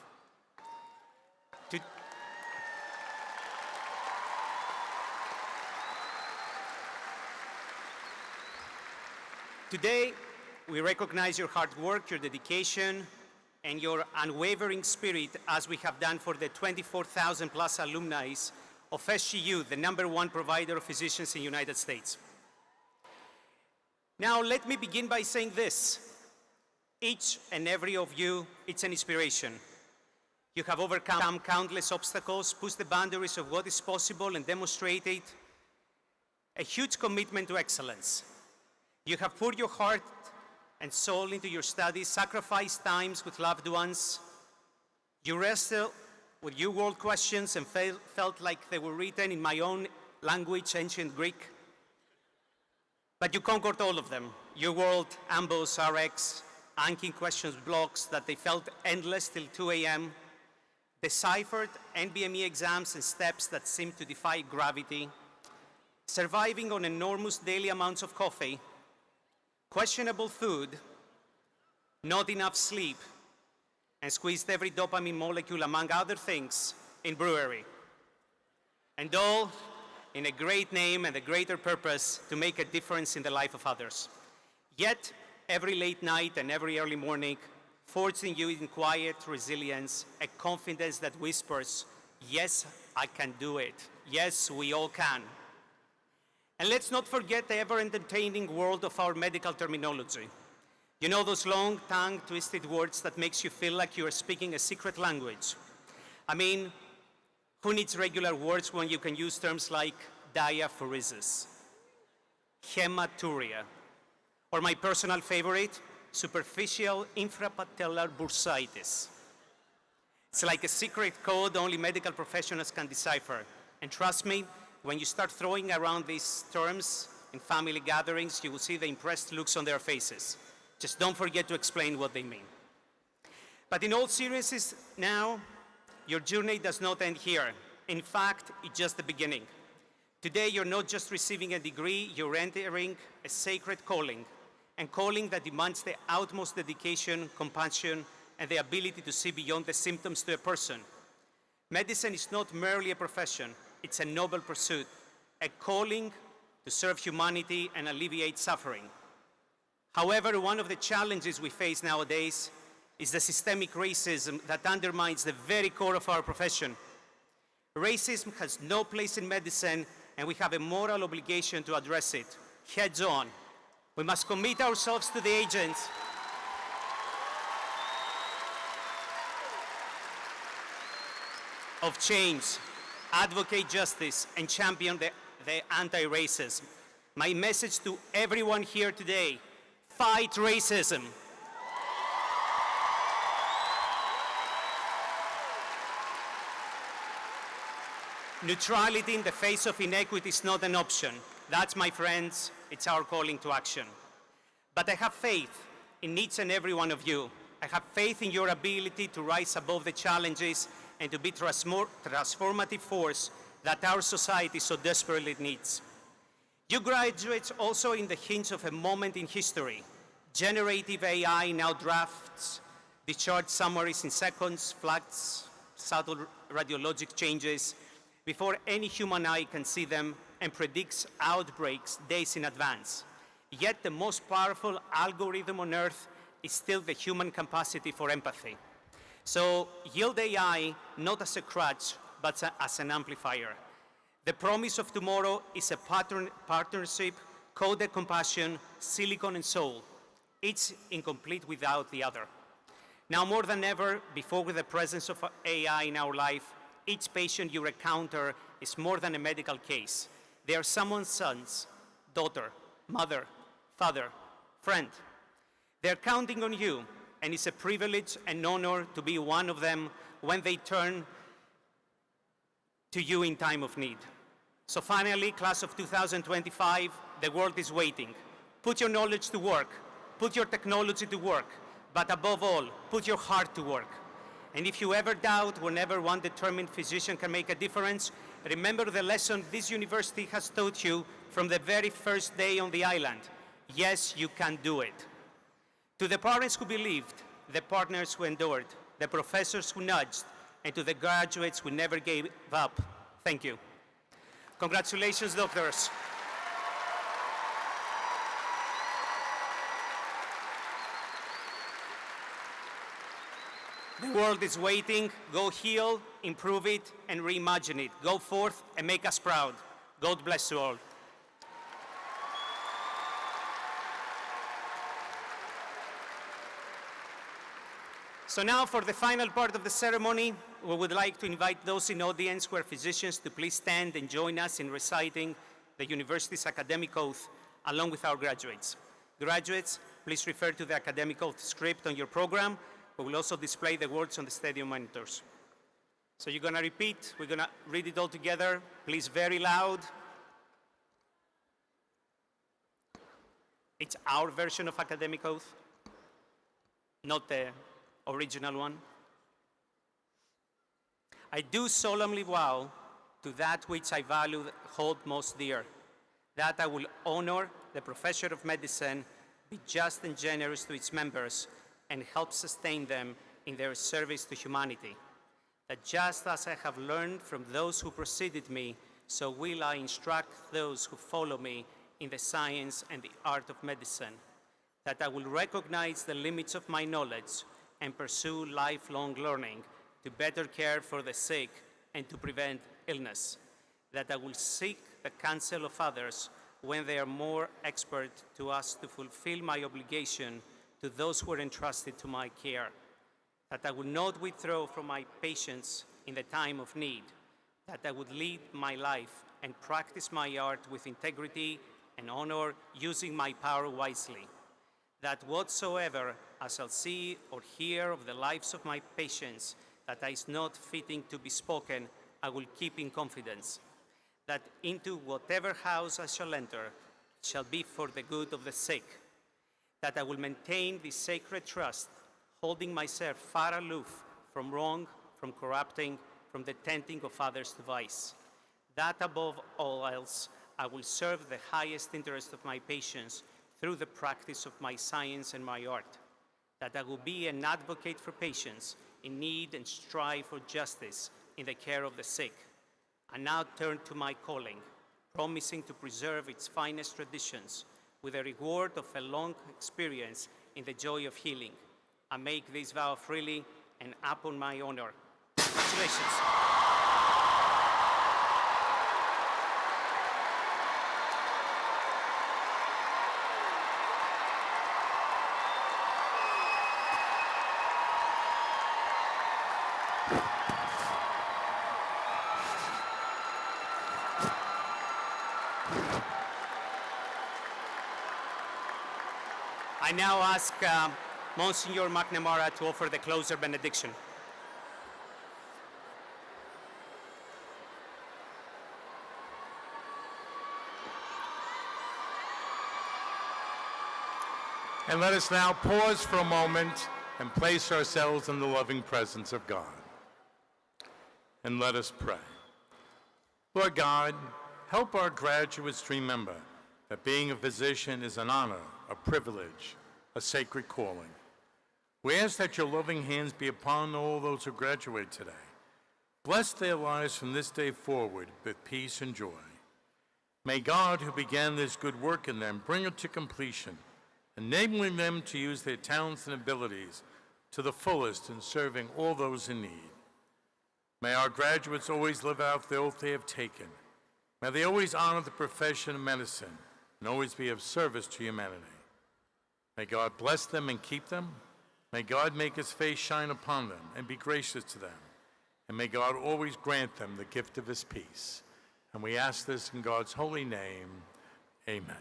Today, we recognize your hard work, your dedication, and your unwavering spirit as we have done for the 24,000 plus alumni of SGU, the #1 provider of physicians in the United States. Now, let me begin by saying this. Each and every of you, it's an inspiration. You have overcome countless obstacles, pushed the boundaries of what is possible, and demonstrated a huge commitment to excellence. You have poured your heart and soul into your studies, sacrificed times with loved ones. You wrestled with your world questions and felt like they were written in my own language, ancient Greek. But you conquered all of them. Your world, AMBOS, RX, Anki questions blocks that they felt endless till 2 a.m., deciphered NBME exams and steps that seemed to defy gravity, surviving on enormous daily amounts of coffee, questionable food, not enough sleep, and squeezed every dopamine molecule, among other things, in brewery. And all in a great name and a greater purpose to make a difference in the life of others. Yet, every late night and every early morning, forging you in quiet resilience, a confidence that whispers, yes, I can do it. Yes, we all can. And let's not forget the ever-entertaining world of our medical terminology. You know those long, tongue-twisted words that makes you feel like you are speaking a secret language. I mean, who needs regular words when you can use terms like diaphoresis, hematuria, or my personal favorite, superficial infrapatellar bursitis. It's like a secret code only medical professionals can decipher. And trust me, when you start throwing around these terms in family gatherings, you will see the impressed looks on their faces. Just don't forget to explain what they mean. But in all seriousness now, your journey does not end here. In fact, it's just the beginning. Today, you're not just receiving a degree, you're entering a sacred calling, and calling that demands the utmost dedication, compassion, and the ability to see beyond the symptoms to a person. Medicine is not merely a profession, it's a noble pursuit, a calling to serve humanity and alleviate suffering. However, one of the challenges we face nowadays is the systemic racism that undermines the very core of our profession. Racism has no place in medicine, and we have a moral obligation to address it, heads on. We must commit ourselves to the agents of change, advocate justice, and champion the anti-racism. My message to everyone here today, fight racism. Neutrality in the face of inequity is not an option. That's, my friends, it's our calling to action. But I have faith in each and every one of you. I have faith in your ability to rise above the challenges and to be transformative force that our society so desperately needs. You graduates also in the hinge of a moment in history. Generative AI now drafts discharge summaries in seconds, flags subtle radiologic changes before any human eye can see them, and predicts outbreaks days in advance. Yet the most powerful algorithm on Earth is still the human capacity for empathy. So yield AI not as a crutch, but as an amplifier. The promise of tomorrow is a partnership, coded compassion, silicon and soul. It's incomplete without the other. Now more than ever, before with the presence of AI in our life, each patient you encounter is more than a medical case. They are someone's son's, daughter, mother, father, friend. They're counting on you, and it's a privilege and honor to be one of them when they turn to you in time of need. So finally, class of 2025, the world is waiting. Put your knowledge to work, put your technology to work, but above all, put your heart to work. And if you ever doubt whenever one determined physician can make a difference, remember the lesson this university has taught you from the very first day on the island. Yes, you can do it. To the parents who believed, the partners who endured, the professors who nudged, and to the graduates who never gave up, thank you. Congratulations, doctors. The world is waiting. Go heal, improve it, and reimagine it. Go forth and make us proud. God bless you all. So now for the final part of the ceremony, we would like to invite those in audience who are physicians to please stand and join us in reciting the university's academic oath along with our graduates. Graduates, please refer to the academic oath script on your program. We will also display the words on the stadium monitors. So you're gonna repeat, we're gonna read it all together, please very loud. It's our version of academic oath, not the original one. I do solemnly vow to that which I value, hold most dear, that I will honor the profession of medicine, be just and generous to its members, and help sustain them in their service to humanity. That just as I have learned from those who preceded me, so will I instruct those who follow me in the science and the art of medicine. That I will recognize the limits of my knowledge and pursue lifelong learning to better care for the sick and to prevent illness. That I will seek the counsel of others when they are more expert to us to fulfill my obligation to those who are entrusted to my care, that I would not withdraw from my patients in the time of need, that I would lead my life and practice my art with integrity and honor, using my power wisely, that whatsoever I shall see or hear of the lives of my patients that is not fitting to be spoken, I will keep in confidence, that into whatever house I shall enter, it shall be for the good of the sick, that I will maintain the sacred trust, holding myself far aloof from wrong, from corrupting, from the tempting of others to vice. That above all else, I will serve the highest interest of my patients through the practice of my science and my art. That I will be an advocate for patients in need and strive for justice in the care of the sick. I now turn to my calling, promising to preserve its finest traditions, with the reward of a long experience in the joy of healing. I make this vow freely and upon my honor. Congratulations. I now ask Monsignor McNamara to offer the closer benediction. And let us now pause for a moment and place ourselves in the loving presence of God. And let us pray. Lord God, help our graduates to remember that being a physician is an honor, a privilege, a sacred calling. We ask that your loving hands be upon all those who graduate today. Bless their lives from this day forward with peace and joy. May God, who began this good work in them, bring it to completion, enabling them to use their talents and abilities to the fullest in serving all those in need. May our graduates always live out the oath they have taken. May they always honor the profession of medicine and always be of service to humanity. May God bless them and keep them. May God make his face shine upon them and be gracious to them. And may God always grant them the gift of his peace. And we ask this in God's holy name. Amen.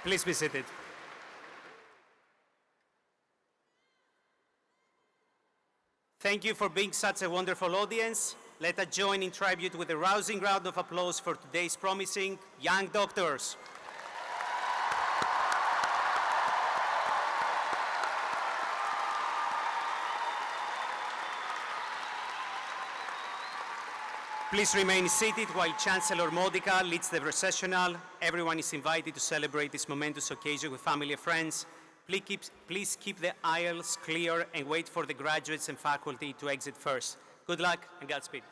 Please be seated. Thank you for being such a wonderful audience. Let us join in tribute with a rousing round of applause for today's promising young doctors. Please remain seated while Chancellor Modica leads the processional. Everyone is invited to celebrate this momentous occasion with family and friends. Please keep the aisles clear and wait for the graduates and faculty to exit first. Good luck and Godspeed.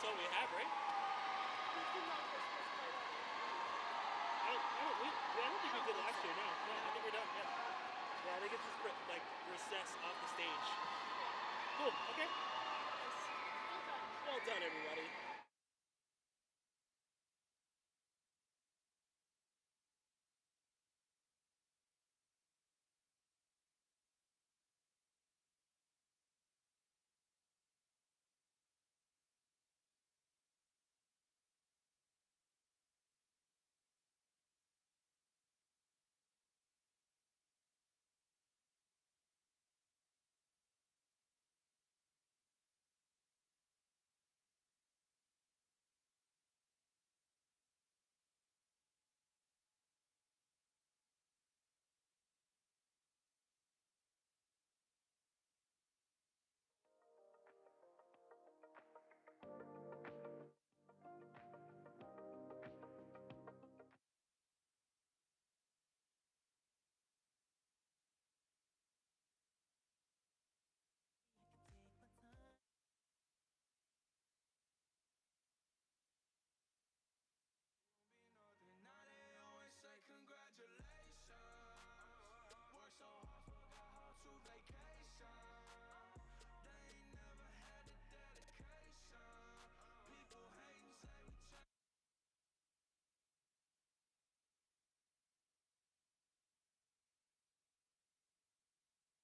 That's all we have, right? I don't think we did last year, no. No, I think we're done, yeah. Yeah, I think it's just like recess off the stage. Cool, okay. Well done, everybody.